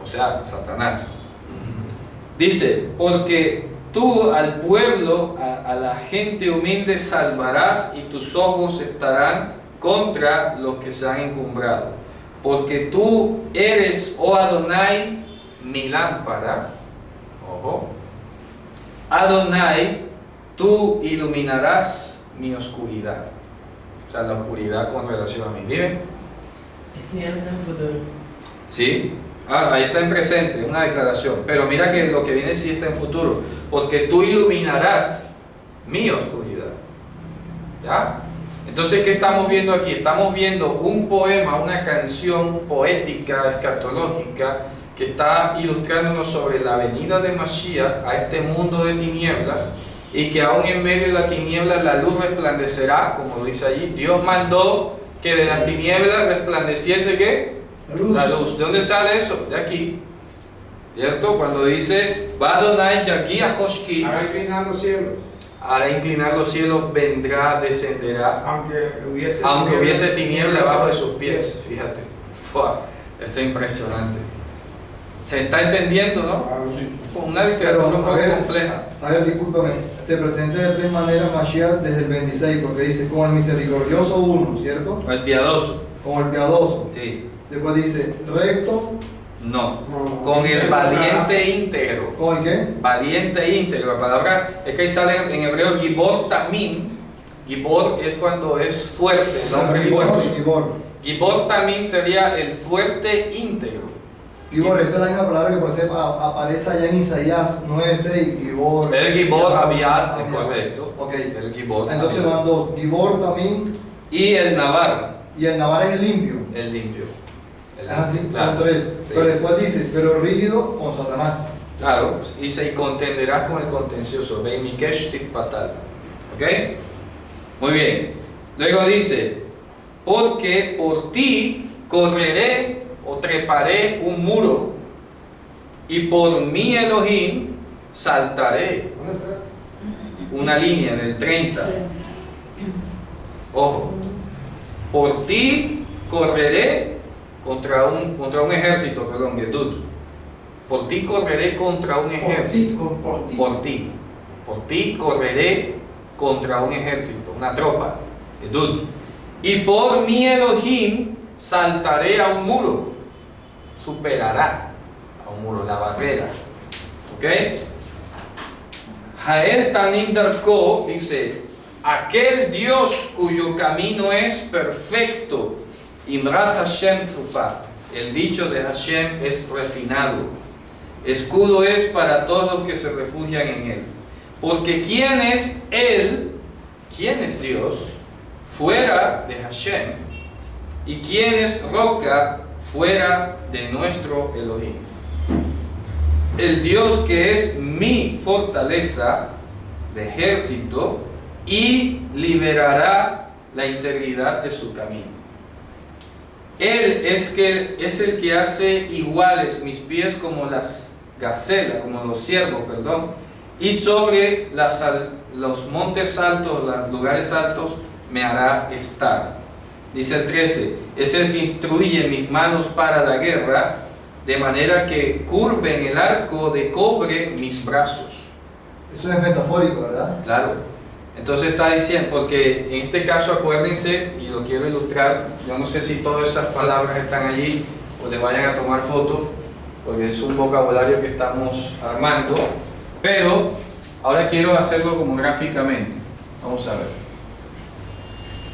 O sea, Satanás. Dice, porque tú al pueblo, a la gente humilde salvarás y tus ojos estarán contra los que se han encumbrado. Porque tú eres, oh Adonai, mi lámpara. Ojo. Adonai, tú iluminarás mi oscuridad. O sea, la oscuridad con relación a mí. Dime. Esto ya no está en futuro. ¿Sí? Ahí está en presente, una declaración. Pero mira que lo que viene sí está en futuro. Porque tú iluminarás mi oscuridad. ¿Ya? Entonces, ¿qué estamos viendo aquí? Estamos viendo un poema, una canción poética, escatológica, que está ilustrándonos sobre la venida de Mashiach a este mundo de tinieblas, y que aún en medio de la tiniebla la luz resplandecerá, como lo dice allí. Dios mandó que de las tinieblas resplandeciese ¿qué? La luz. ¿De dónde sale eso? De aquí. ¿Cierto? Cuando dice, va Adonai yagi a Hoshki, Hará inclinar los cielos, hará inclinar los cielos, vendrá, descenderá, aunque hubiese tiniebla bajo de sus pies. Fíjate. Fua, eso es impresionante. ¿Se está entendiendo, no? Una literatura un poco compleja. A ver, discúlpame, se presenta de tres maneras Mashiach desde el 26, porque dice, como el misericordioso uno, ¿cierto? El piadoso. Como el piadoso. Sí. Después dice, recto. No. Con el valiente íntegro. ¿Con el qué? Valiente íntegro. La palabra es que ahí sale en hebreo Gibor Tamim. Gibor es cuando es fuerte, el hombre fuerte. Gibor Tamim sería el fuerte íntegro. Gibor, esa es la misma palabra que por ejemplo aparece allá en Isaías 9:6, Gibor. El Gibor Abiad, es correcto. Ok. El Gibor. Entonces Abiad. van dos, Gibor también. Y el Navar. Y el Navar es el limpio. El limpio. Es así, claro. son tres. Sí. Pero después dice, pero rígido con Satanás. Claro, dice, y contenderás con el contencioso. Veimikesh patal. ¿Ok? Muy bien. Luego dice, porque por ti correré o treparé un muro, y por mi Elohim saltaré. Una línea en el 30. Ojo. Por ti correré contra un ejército, perdón, Gedut. Por ti correré contra un ejército. Por ti correré contra un ejército, una tropa, Gedut. Y por mi Elohim saltaré a un muro. Superará a un muro, la barrera. ¿Ok? Jael Tanim Darko dice, aquel Dios cuyo camino es perfecto, Imrat Hashem Zufa, el dicho de Hashem es refinado, escudo es para todos los que se refugian en él. Porque ¿quién es él? ¿Quién es Dios? Fuera de Hashem. ¿Y quién es roca? Fuera de nuestro Elohim. El Dios que es mi fortaleza de ejército y liberará la integridad de su camino. Él es el que hace iguales mis pies como las gacelas, como los ciervos, perdón, y sobre los montes altos, los lugares altos, me hará estar. Dice el 13, es el que instruye mis manos para la guerra, de manera que curven el arco de cobre mis brazos. Eso es metafórico, ¿verdad? Claro. Entonces está diciendo, porque en este caso acuérdense, y lo quiero ilustrar, yo no sé si todas esas palabras están allí o le vayan a tomar fotos, porque es un vocabulario que estamos armando, pero ahora quiero hacerlo como gráficamente. Vamos a ver.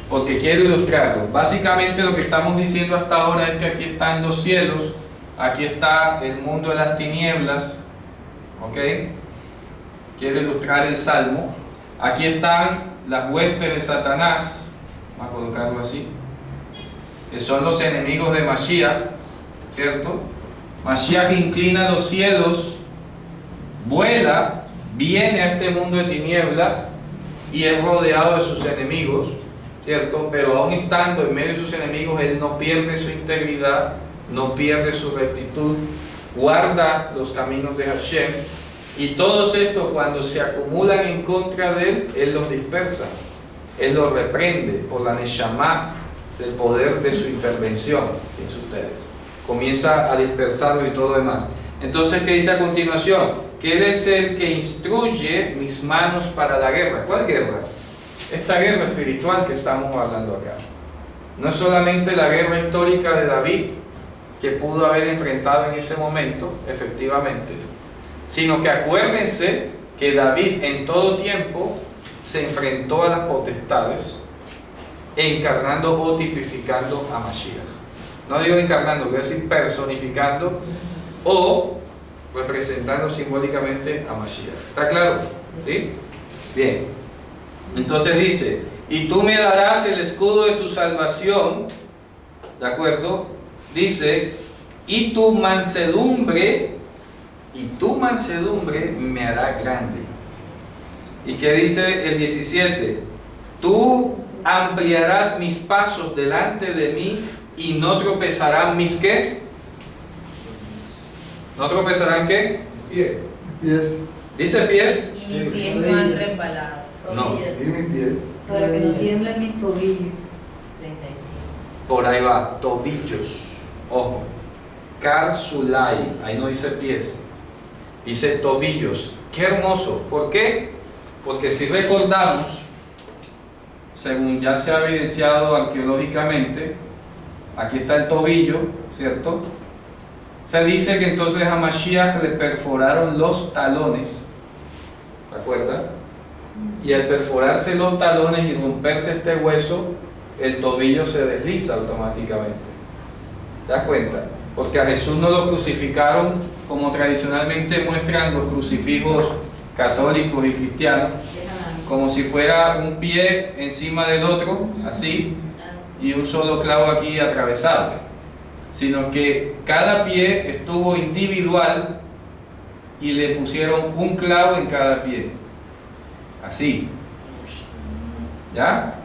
Porque quiero ilustrarlo. Básicamente lo que estamos diciendo hasta ahora es que aquí están los cielos, aquí está el mundo de las tinieblas, ¿ok? Quiero ilustrar el Salmo. Aquí están las huestes de Satanás, vamos a colocarlo así, que son los enemigos de Mashiach, ¿cierto? Mashiach inclina los cielos, vuela, viene a este mundo de tinieblas y es rodeado de sus enemigos, ¿cierto? Pero aún estando en medio de sus enemigos, él no pierde su integridad, no pierde su rectitud, guarda los caminos de Hashem, y todos estos, cuando se acumulan en contra de él los dispersa, él los reprende por la neshama del poder de su intervención. Fíjense ustedes. comienza a dispersarlo y todo lo demás. Entonces, ¿qué dice a continuación? Que Él es el que instruye mis manos para la guerra. ¿Cuál guerra? Esta guerra espiritual que estamos hablando acá. No es solamente la guerra histórica de David, que pudo haber enfrentado en ese momento, efectivamente, sino que acuérdense que David en todo tiempo se enfrentó a las potestades, encarnando o tipificando a Mashiach. No digo encarnando, quiero decir personificando o representando simbólicamente a Mashiach. ¿Está claro? ¿Sí? Bien. Entonces dice, y tú me darás el escudo de tu salvación, ¿de acuerdo? Dice, y tu mansedumbre me hará grande. ¿Y qué dice el 17? Tú ampliarás mis pasos delante de mí y no tropezarán mis ¿qué? ¿No tropezarán qué? Pie. Pies. ¿Dice pies? Y mis pies no han resbalado. No. Rodillas. Y mis pies. Para que no tiemblen mis tobillos. 35. Por ahí va, tobillos. Ojo. Karsulai, ahí no dice pies, dice tobillos. Qué hermoso. ¿Por qué? Porque si recordamos, según ya se ha evidenciado arqueológicamente, aquí está el tobillo, ¿cierto? Se dice que entonces a Mashiach le perforaron los talones, ¿se acuerdan? Y al perforarse los talones y romperse este hueso, el tobillo se desliza automáticamente. ¿Te das cuenta? Porque a Jesús no lo crucificaron como tradicionalmente muestran los crucifijos católicos y cristianos, como si fuera un pie encima del otro, así, y un solo clavo aquí atravesado, sino que cada pie estuvo individual y le pusieron un clavo en cada pie, así. ¿Ya?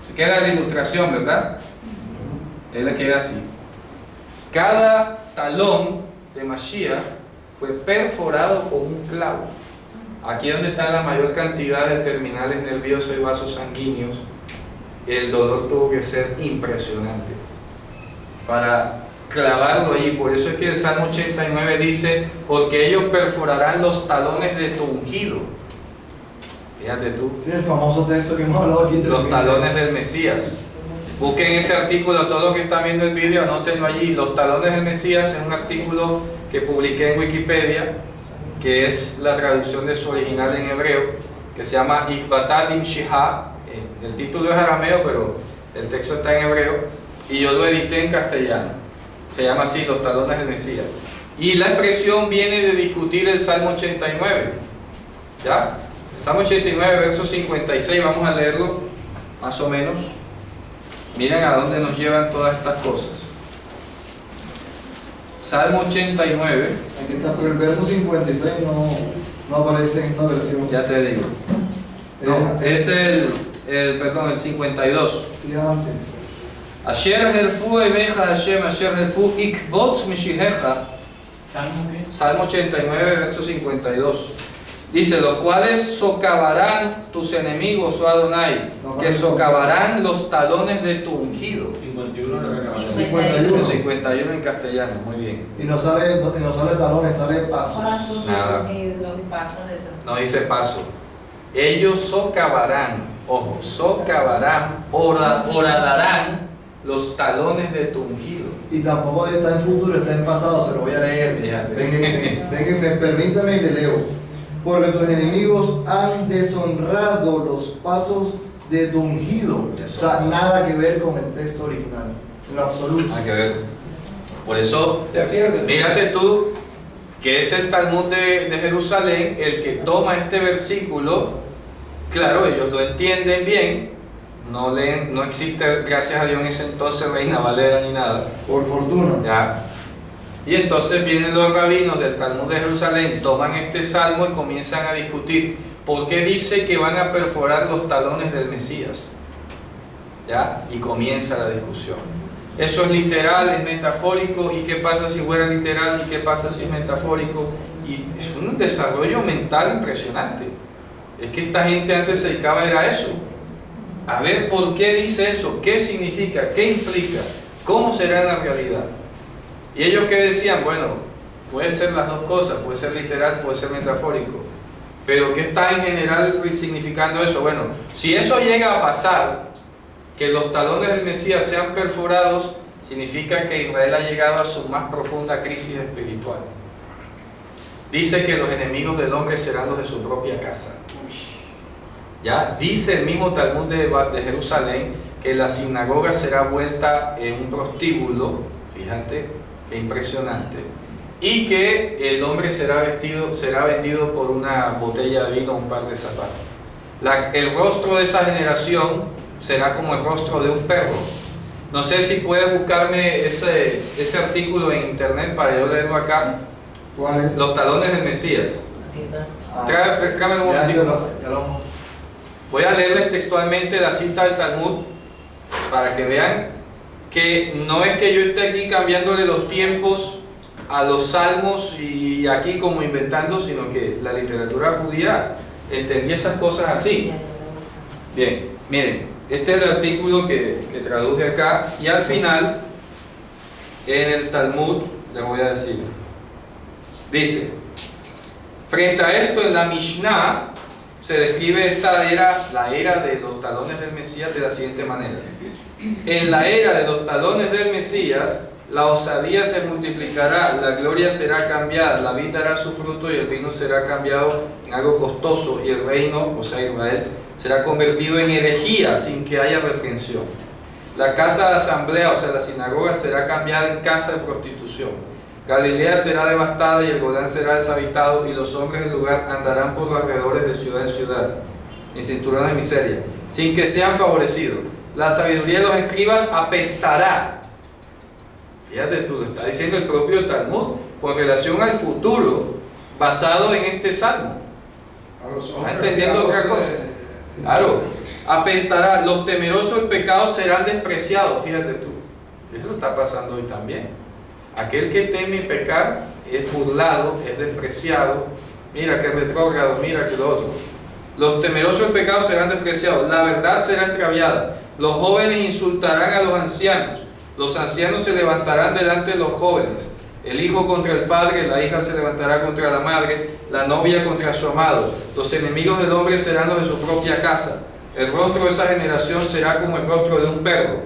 Se queda la ilustración, ¿verdad? Él le queda así. Cada talón de Mashiach fue perforado con un clavo. Aquí es donde está la mayor cantidad de terminales nerviosos y vasos sanguíneos. El dolor tuvo que ser impresionante para clavarlo allí. Por eso es que el Salmo 89 dice, porque ellos perforarán los talones de tu ungido. Fíjate tú. Sí, el famoso texto que hemos hablado aquí. Los talones del Mesías. Busquen ese artículo, todos los que están viendo el vídeo, anótenlo allí. Los talones del Mesías es un artículo que publiqué en Wikipedia, que es la traducción de su original en hebreo, que se llama Ikbatadim Shihah. El título es arameo, pero el texto está en hebreo, y yo lo edité en castellano. Se llama así, Los talones del Mesías. Y la expresión viene de discutir el Salmo 89. ¿Ya? El Salmo 89, verso 56, vamos a leerlo más o menos. Miren a dónde nos llevan todas estas cosas. Salmo 89. Aquí está, pero el verso 56 no aparece en esta versión. Ya te digo. No, es el 52. Sí, antes. Asher herfu ebeja Hashem, asher herfu ikbots mishiheja. Salmo 89, verso 52. Dice, los cuales socavarán tus enemigos, oh Adonai, que socavarán los talones de tu ungido. 51 El 51 en castellano, muy bien. Y no sale talones, sale pasos. Pasos Nada. de Los pasos de todo. No dice paso. Ellos socavarán, ojo, socavarán, horadarán los talones de tu ungido. Y tampoco está en futuro, está en pasado, se lo voy a leer. Fíjate. Venga, permítame y le leo. Porque tus enemigos han deshonrado los pasos de tu ungido. O sea, nada que ver con el texto original, en lo absoluto. Nada que ver. Por eso, Se pierde. mírate tú, que es el Talmud de Jerusalén, el que toma este versículo. Claro, ellos lo entienden bien. No leen, no existe, gracias a Dios, en ese entonces Reina Valera ni nada. Por fortuna. ¿Ya? Y entonces vienen los rabinos del Talmud de Jerusalén, toman este salmo y comienzan a discutir por qué dice que van a perforar los talones del Mesías. ¿Ya? Y comienza la discusión. Eso es literal, es metafórico, ¿y qué pasa si fuera literal? ¿Y qué pasa si es metafórico? Y es un desarrollo mental impresionante. Es que esta gente antes se dedicaba a eso. A ver por qué dice eso, qué significa, qué implica, cómo será en la realidad. Y ellos que decían, bueno, puede ser las dos cosas, puede ser literal, puede ser metafórico. Pero ¿qué está en general significando eso? Bueno, si eso llega a pasar, que los talones del Mesías sean perforados, significa que Israel ha llegado a su más profunda crisis espiritual. Dice que los enemigos del hombre serán los de su propia casa. Ya dice el mismo Talmud de Jerusalén que la sinagoga será vuelta en un prostíbulo, fíjate, qué impresionante, y que el hombre será vendido por una botella de vino o un par de zapatos. El rostro de esa generación será como el rostro de un perro. No sé si puedes buscarme ese artículo en internet para yo leerlo acá. ¿Cuál es? Los talones del Mesías. Aquí está. Tráemelo un Ya momentito. ya lo... Voy a leerles textualmente la cita del Talmud para que vean que no es que yo esté aquí cambiándole los tiempos a los salmos y aquí como inventando, sino que la literatura judía entendía esas cosas así. Bien, miren, este es el artículo que traduje acá y al final en el Talmud les voy a decir, dice, frente a esto en la Mishnah se describe esta era, la era de los talones del Mesías, de la siguiente manera. En la era de los talones del Mesías, la osadía se multiplicará, la gloria será cambiada, la vid dará su fruto y el vino será cambiado en algo costoso y el reino, o sea Israel, será convertido en herejía sin que haya reprensión. La casa de asamblea, o sea la sinagoga, será cambiada en casa de prostitución. Galilea será devastada y el Golán será deshabitado y los hombres del lugar andarán por los alrededores de ciudad en ciudad, en cinturón de miseria, sin que sean favorecidos. La sabiduría de los escribas apestará. Fíjate tú, lo está diciendo el propio Talmud con relación al futuro, basado en este salmo. A los ¿Estás hombres entendiendo otra piadosos cosa? Claro, apestará, los temerosos del pecado serán despreciados, fíjate tú. Eso está pasando hoy también. Aquel que teme pecar es burlado, es despreciado. Mira que retrógrado, mira que lo otro. Los temerosos del pecado serán despreciados, la verdad será extraviada. Los jóvenes insultarán a los ancianos se levantarán delante de los jóvenes. El hijo contra el padre, la hija se levantará contra la madre, la novia contra su amado. Los enemigos del hombre serán los de su propia casa. El rostro de esa generación será como el rostro de un perro.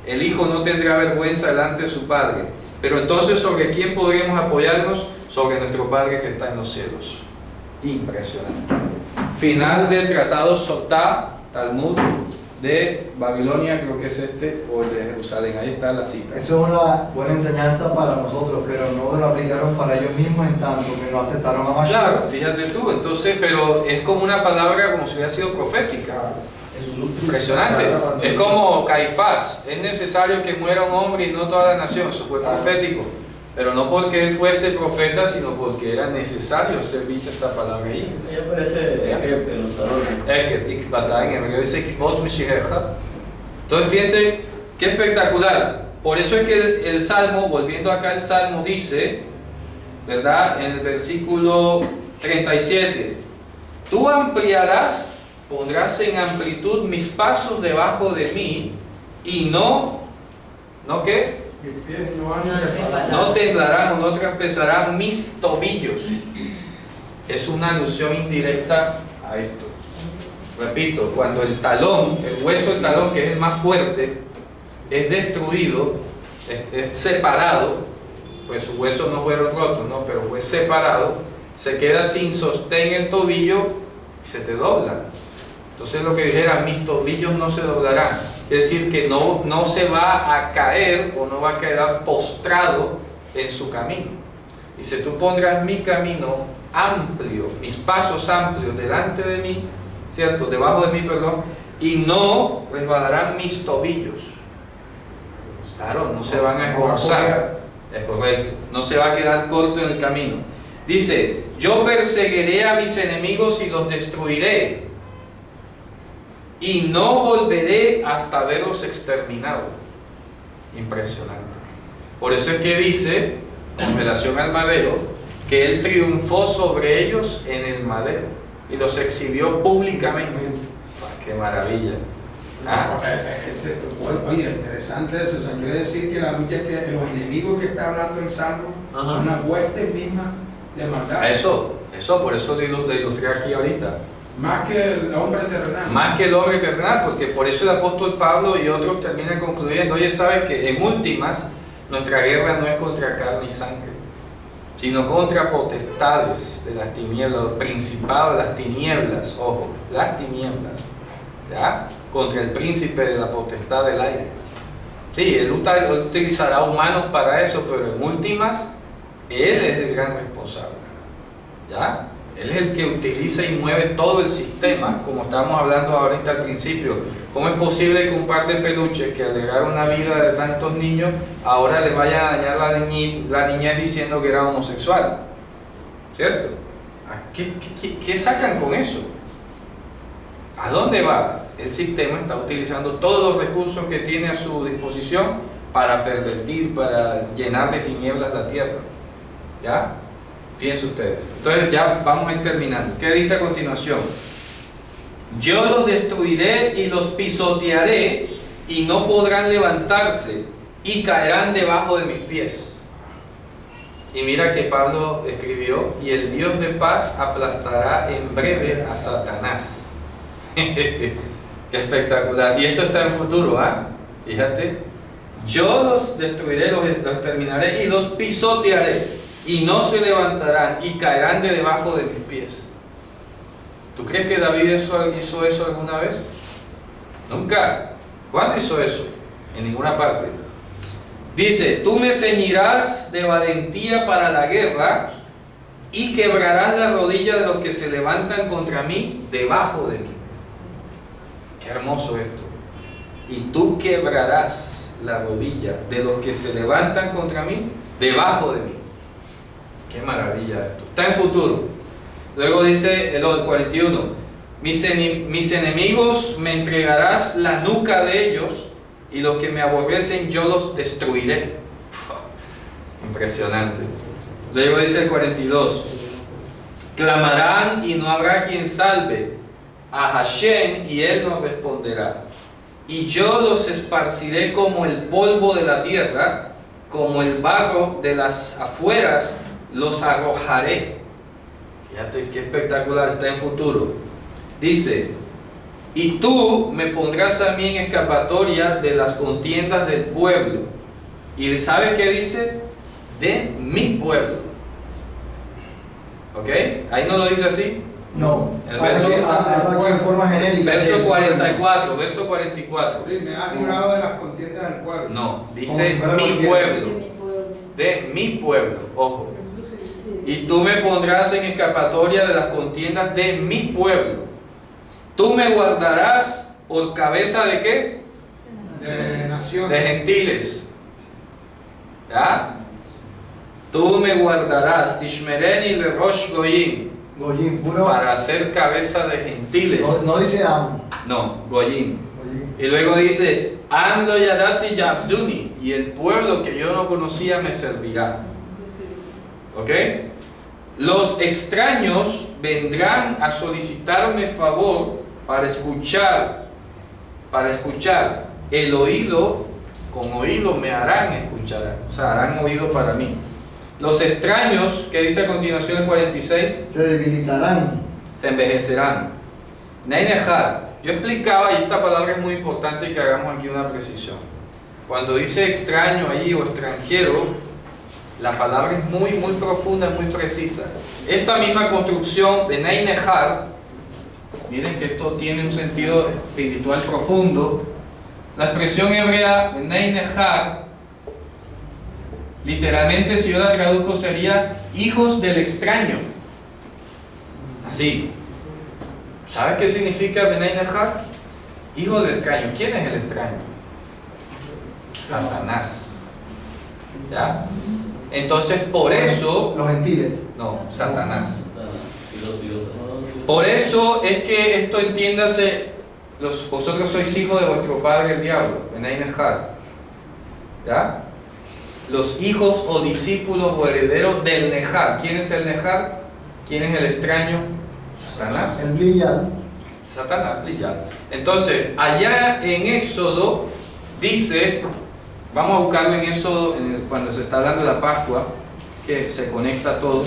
El hijo no tendrá vergüenza delante de su padre. Pero entonces, ¿sobre quién podremos apoyarnos? Sobre nuestro Padre que está en los cielos. Impresionante. Final del tratado Sotá, Talmud de Babilonia, creo que es este, o el de Jerusalén. Ahí está la cita. Eso es una buena enseñanza para nosotros, pero no lo aplicaron para ellos mismos en tanto que no aceptaron a Mashiach. Claro, fíjate tú, entonces, pero es como una palabra como si hubiera sido profética. Impresionante. Es como Caifás, es necesario que muera un hombre y no toda la nación. Eso fue profético, pero no porque él fuese profeta, sino porque era necesario ser dicha esa palabra ahí. Ella parece en los talones. En hebreo dice entonces fíjense qué espectacular. Por eso es que el Salmo, volviendo acá el Salmo dice, ¿verdad? En el versículo 37, tú ampliarás, pondrás en amplitud mis pasos debajo de mí y ¿no qué? Mis pies no han resbalado. No temblarán o no traspezarán mis tobillos. Es una alusión indirecta a esto. Repito, cuando el talón, el hueso del talón, que es el más fuerte, es destruido, es separado, pues sus huesos no fueron rotos, ¿no? Pero fue separado, se queda sin sostén el tobillo y se te dobla. Entonces lo que dijera, mis tobillos no se doblarán, es decir, que no se va a caer o no va a quedar postrado en su camino. Dice, tú pondrás mi camino amplio, mis pasos amplios delante de mí, ¿cierto? Debajo de mí, perdón, y no resbalarán mis tobillos. Claro, no se van a esforzar. Es correcto, no se va a quedar corto en el camino. Dice, yo perseguiré a mis enemigos y los destruiré, y no volveré hasta verlos exterminados. Impresionante. Por eso es que dice, en relación al madero, que él triunfó sobre ellos en el madero y los exhibió públicamente. ¡Qué maravilla! Ah. Oye, interesante eso. O sea, quiere decir que la lucha, que los enemigos que está hablando el Salmo Ajá. son las huestes mismas de maldad. Eso, por eso lo ilustré aquí ahorita. Más que el hombre terrenal. Más que el hombre terrenal, porque por eso el apóstol Pablo y otros terminan concluyendo, oye, sabes que en últimas, nuestra guerra no es contra carne y sangre, sino contra potestades de las tinieblas, los principados de las tinieblas, ojo, las tinieblas, ¿ya? Contra el príncipe de la potestad del aire. Sí, él utilizará humanos para eso, pero en últimas, él es el gran responsable, ¿ya? Él es el que utiliza y mueve todo el sistema, como estábamos hablando ahorita al principio. ¿Cómo es posible que un par de peluches que alegraron la vida de tantos niños ahora les vayan a dañar la niñez diciendo que era homosexual? ¿Cierto? ¿Qué sacan con eso? ¿A dónde va? El sistema está utilizando todos los recursos que tiene a su disposición para pervertir, para llenar de tinieblas la tierra. ¿Ya? Fíjense ustedes. Entonces ya vamos a ir terminando. ¿Qué dice a continuación? Yo los destruiré y los pisotearé y no podrán levantarse y caerán debajo de mis pies. Y mira que Pablo escribió, y el Dios de paz aplastará en breve a Satanás. Qué espectacular. Y esto está en futuro, ¿ah? Fíjate. Yo los destruiré, los exterminaré y los pisotearé. Y no se levantarán y caerán de debajo de mis pies. ¿Tú crees que David hizo eso alguna vez? Nunca. ¿Cuándo hizo eso? En ninguna parte. Dice, tú me ceñirás de valentía para la guerra y quebrarás la rodilla de los que se levantan contra mí debajo de mí. Qué hermoso esto. Y tú quebrarás la rodilla de los que se levantan contra mí debajo de mí. Qué maravilla esto. Está en futuro. Luego dice el 41. Mis enemigos me entregarás la nuca de ellos y los que me aborrecen yo los destruiré. Impresionante. Luego dice el 42. Clamarán y no habrá quien salve a Hashem y él nos responderá. Y yo los esparciré como el polvo de la tierra, como el barro de las afueras los arrojaré. Fíjate qué espectacular, está en futuro. Dice, y tú me pondrás a mí en escapatoria de las contiendas del pueblo. ¿Y sabes qué dice? De mi pueblo. ¿Ok? Ahí no lo dice así. No, El verso- habla aquí en forma genérica. Verso 44, verso 44. Sí, me has librado de las contiendas del pueblo. No, Como dice si fuera mi cualquiera. pueblo. De mi pueblo. De mi pueblo, ojo. Sí. Y tú me pondrás en escapatoria de las contiendas de mi pueblo. Tú me guardarás por cabeza de qué? De naciones. De gentiles. ¿Ya? Tú me guardarás, Tishmereni le Rosh Goyim, Goyim, puro. para ser cabeza de gentiles. No dice Am. No, Goyim. Oye, Y luego dice, Am lo yadati yabduni, y el pueblo que yo no conocía me servirá. ¿Ok? Los extraños vendrán a solicitarme favor para escuchar. El oído, con oído me harán escuchar, o sea, harán oído para mí. Los extraños, que dice a continuación el 46, Se debilitarán. se envejecerán. Neinehar, yo explicaba, y esta palabra es muy importante que hagamos aquí una precisión. Cuando dice extraño ahí o extranjero, la palabra es muy profunda, muy precisa. Esta misma construcción de Neinehar, miren que esto tiene un sentido espiritual profundo. La expresión hebrea Neinehar, literalmente, si yo la traduzco, sería hijos del extraño. Así. ¿Sabes qué significa Neinehar? Hijo del extraño. ¿Quién es el extraño? Satanás. ¿Ya? Entonces, por eso, Los gentiles. no, Satanás. Por eso es que esto, entiéndase, vosotros sois hijos de vuestro padre el diablo, Neinehar. ¿Ya? Los hijos o discípulos o herederos del Nehar. ¿Quién es el Nehar? ¿Quién es el extraño? Satanás. El Bliyan. Satanás, ya. Entonces, allá en Éxodo dice, vamos a buscarlo en Éxodo, cuando se está hablando de la Pascua, que se conecta todo.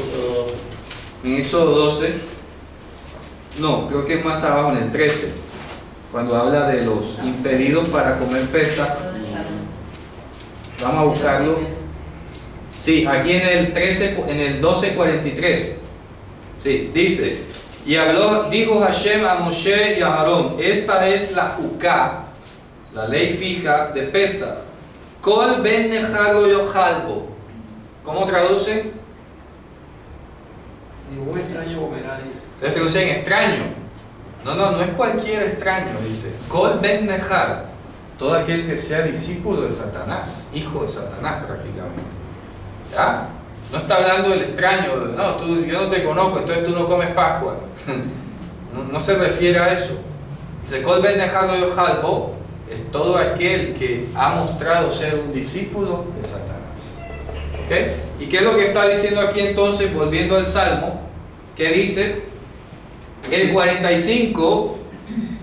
En Éxodo 12, no, creo que es más abajo, en el 13, cuando habla de los impedidos para comer Pesaj. Vamos a buscarlo. Sí, aquí en el 13, en el 12:43. Sí, dice, y dijo Hashem a Moshe y a Aarón, esta es la Juká, la ley fija de Pesaj. Kol ben nechar lo yochalbo. ¿Cómo traducen? Ningún extraño comerá. Entonces traducen extraño. No es cualquier extraño, dice. Kol ben nechar. Todo aquel que sea discípulo de Satanás, hijo de Satanás prácticamente. ¿Ya? No está hablando del extraño, no, yo no te conozco, entonces tú no comes Pascua. No se refiere a eso. Dice, Kol ben nechar lo yochalbo, es todo aquel que ha mostrado ser un discípulo de Satanás. ¿Okay? ¿Y qué es lo que está diciendo aquí entonces, volviendo al Salmo? Que dice, el 45,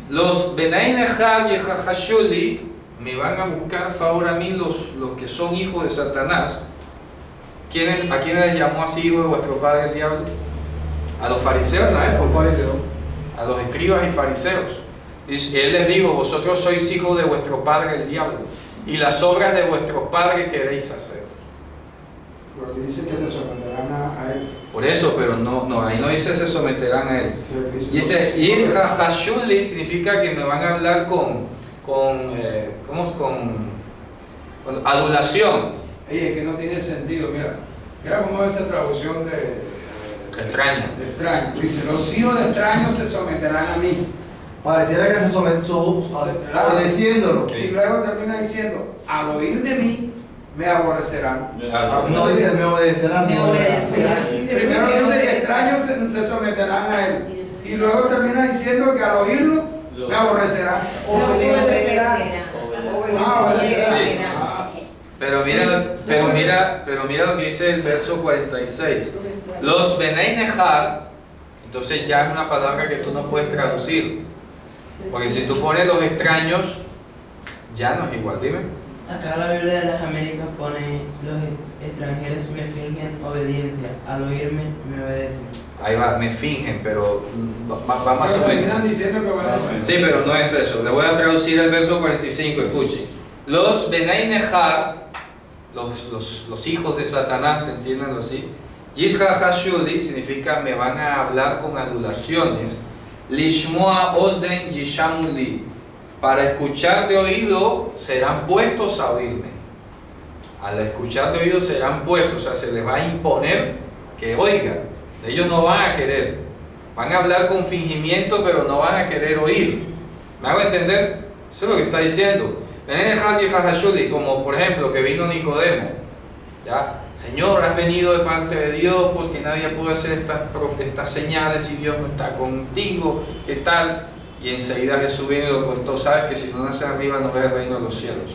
los Benai Nechar y Jajashuli me van a buscar favor a mí los que son hijos de Satanás. ¿A quiénes les llamó así hijo de vuestro padre el diablo? A los fariseos, ¿no es? Por fariseo. A los escribas y fariseos. Y él les dijo, vosotros sois hijos de vuestro padre el diablo, y las obras de vuestro padre queréis hacer. Porque dice que se someterán a él. Por eso, pero no, ahí no dice se someterán a él. Sí, Dice, Yitchashuli significa que me van a hablar con adulación. Ey, es que no tiene sentido, mira cómo es esta traducción de Extraño. de extraño. Dice, los hijos de extraños se someterán a mí. Pareciera que se somete obedeciéndolo. Y luego termina diciendo, al oír de mí, me aborrecerán. No dice me obedecerán. Me obedecerán. Primero dice que extraños se someterán a él. Y luego termina diciendo que al oírlo, me aborrecerán. Obedecerán. Obedecerán. Pero mira lo que dice el verso 46. Los Benai Nechar, entonces ya es una palabra que tú no puedes traducir. Porque si tú pones los extraños, ya no es igual, dime. Acá la Biblia de las Américas pone, los extranjeros me fingen obediencia, al oírme me obedecen. Ahí va, me fingen, pero va más o menos. Terminan diciendo que van a hacer. Sí, pero no es eso. Le voy a traducir el verso 45, escuchen. Los Benai Nechar, los hijos de Satanás, entiéndanlo así. Yitchashuli significa me van a hablar con adulaciones. Lishmoa ozen yishamuli. Para escuchar de oído serán puestos a oírme. Al escuchar de oído serán puestos, o sea, se les va a imponer que oigan. Ellos no van a querer. Van a hablar con fingimiento, pero no van a querer oír. ¿Me hago entender? Eso es lo que está diciendo. Como por ejemplo que vino Nicodemo. ¿Ya? Señor, has venido de parte de Dios porque nadie puede hacer estas señales si Dios no está contigo. ¿Qué tal? Y enseguida Jesús viene y lo contó. Sabes que si no naces arriba no ves el reino de los cielos.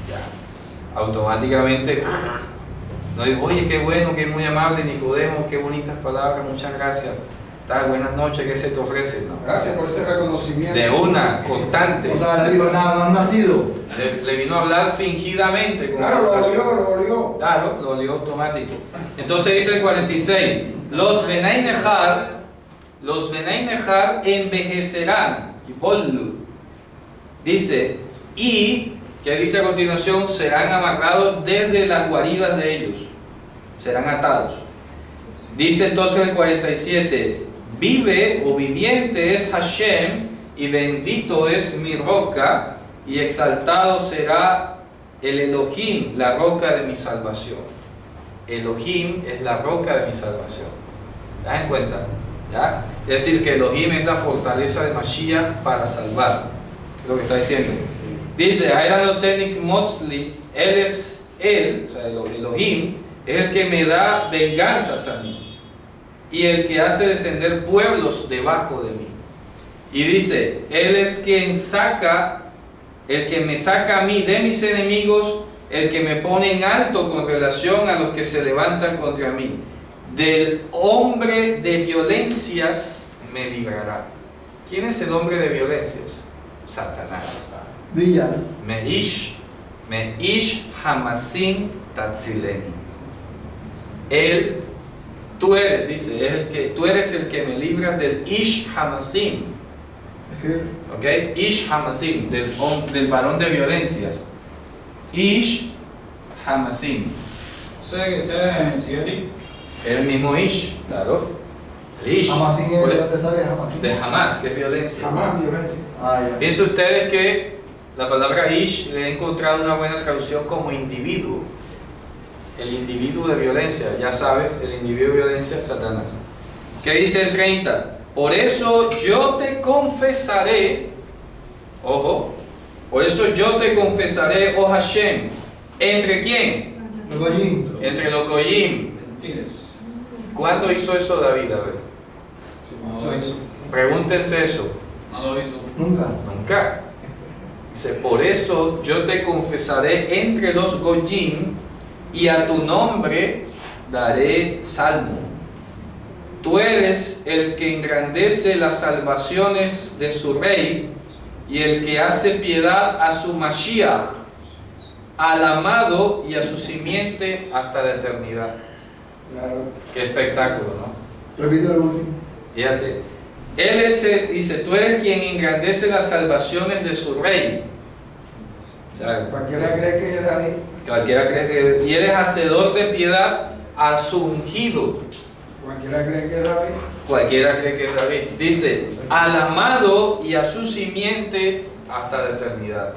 Ya. Automáticamente no digo, oye, qué bueno, qué muy amable Nicodemo, qué bonitas palabras, muchas gracias. Tal, buenas noches, ¿qué se te ofrece? No. Gracias por ese reconocimiento. De una, constante. O sea, le digo, nada, no han nacido. Le vino a hablar fingidamente. Claro, lo olió. Claro, lo olió automático. Entonces dice el 46, los Benai Nechar envejecerán. Dice, y, que dice a continuación, serán amarrados desde las guaridas de ellos. Serán atados. Dice entonces el 47, vive o viviente es Hashem y bendito es mi roca y exaltado será el Elohim, la roca de mi salvación. Elohim es la roca de mi salvación. ¿Te das en cuenta? ¿Ya? Es decir, que Elohim es la fortaleza de Mashiach para salvar. Es lo que está diciendo. Dice, Aeranotenik Motzli, él, o sea, Elohim, es el que me da venganzas a mí y el que hace descender pueblos debajo de mí. Y dice, Él es quien saca, el que me saca a mí de mis enemigos, el que me pone en alto con relación a los que se levantan contra mí. Del hombre de violencias me librará. ¿Quién es el hombre de violencias? Satanás. Brillar. Meish Hamasim Tatzileni. Tú eres, dice, tú eres el que me libras del Ish Hamasim. ¿Ok? Ish Hamasim, del varón de violencias. Ish Hamasim. ¿Eso de que sea en Siori? El mismo Ish, claro. El Ish. Hamasín es de dónde sale Hamasín. De Hamas, que es violencia. Jamás violencia. Ah, ya. Fíjense ustedes que la palabra Ish le he encontrado una buena traducción como individuo. El individuo de violencia, ya sabes, el individuo de violencia es Satanás. ¿Qué dice el 30? Por eso yo te confesaré, ojo, por eso yo te confesaré, oh Hashem, ¿entre quién? El Goyim. Entre los Goyim. Mentiras. ¿Cuándo hizo eso David? A ver, No lo hizo. pregúntense eso. No lo hizo. Nunca. Nunca. Dice, por eso yo te confesaré entre los Goyim y a tu nombre daré salmo. Tú eres el que engrandece las salvaciones de su rey y el que hace piedad a su Mashiach, al amado y a su simiente hasta la eternidad. Claro. Qué espectáculo, ¿no? Repito el último. Fíjate, dice, tú eres quien engrandece las salvaciones de su rey. O sea, Cualquiera cree que es David. cualquiera cree que... Y eres hacedor de piedad a su ungido. Cualquiera cree que es David. Cualquiera cree que es David. Dice, al amado y a su simiente hasta la eternidad.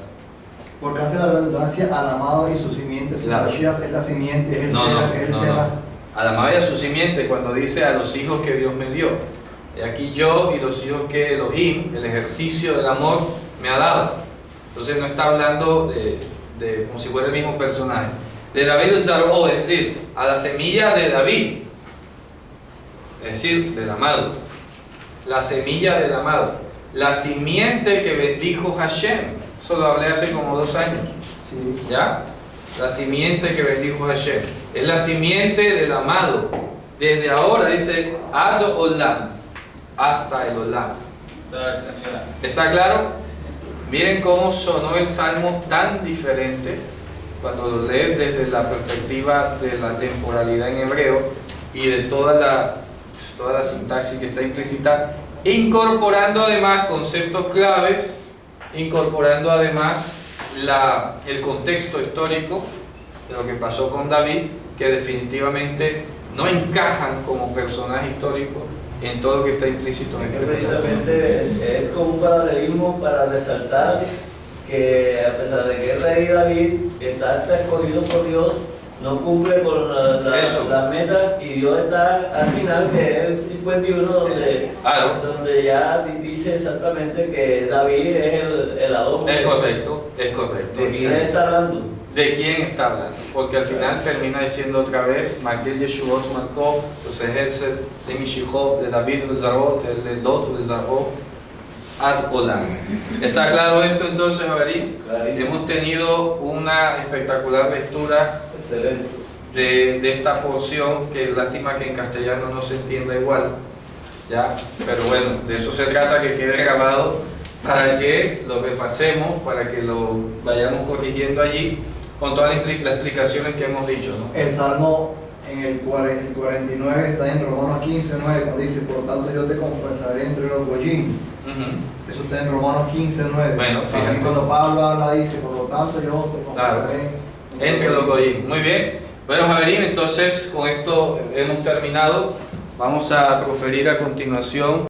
Porque hace la redundancia al amado y su simiente. Si Claro. Mashiach es la simiente, es el No, Sera, no, es el no, Sera. no. Al amado y a su simiente cuando dice a los hijos que Dios me dio. Y aquí yo y los hijos que Elohim, el ejercicio del amor, me ha dado. Entonces no está hablando de como si fuera el mismo personaje. De David el Zaró, es decir, a la semilla de David. Es decir, del amado. La semilla del amado. La simiente que bendijo Hashem. Eso lo hablé hace como 2 años. Sí. ¿Ya? La simiente que bendijo Hashem. Es la simiente del amado. Desde ahora dice Ad Olam. Hasta el Olam. ¿Está claro? Miren cómo sonó el salmo tan diferente cuando lo lees desde la perspectiva de la temporalidad en hebreo y de toda la sintaxis que está implícita, incorporando además conceptos claves, incorporando además el contexto histórico de lo que pasó con David, que definitivamente no encajan como personaje histórico en todo lo que está implícito en Es que este texto. precisamente es como un paralelismo para resaltar que a pesar de que el rey David está escogido por Dios, no cumple con las metas y Dios está al final, que es el 51, Claro. donde ya dice exactamente que David es el adorno. Es correcto, es correcto. ¿De quién está hablando? ¿De quién está hablando? Porque al final termina diciendo otra vez, Magdil Yeshuot marcó los ejércitos de Mishijot, de David Lezarot, de Dot Lezarot, Ad Olam. ¿Está claro esto entonces, Javier? Clarísimo. Hemos tenido una espectacular lectura Excelente. de esta porción, que lástima que en castellano no se entienda igual, ¿ya? Pero bueno, de eso se trata, que quede grabado para que lo repasemos, para que lo vayamos corrigiendo allí con todas las explicaciones que hemos dicho, ¿no? El Salmo en el 49 está en Romanos 15:9, cuando dice, por tanto yo te confesaré entre los Goyim. Ujú. Eso está en Romanos 15:9. Bueno, fíjate. Y cuando Pablo habla, dice, por lo tanto yo te confesaré Entre los Goyim. Muy bien. Bueno, Javerín, entonces con esto hemos terminado. Vamos a proferir a continuación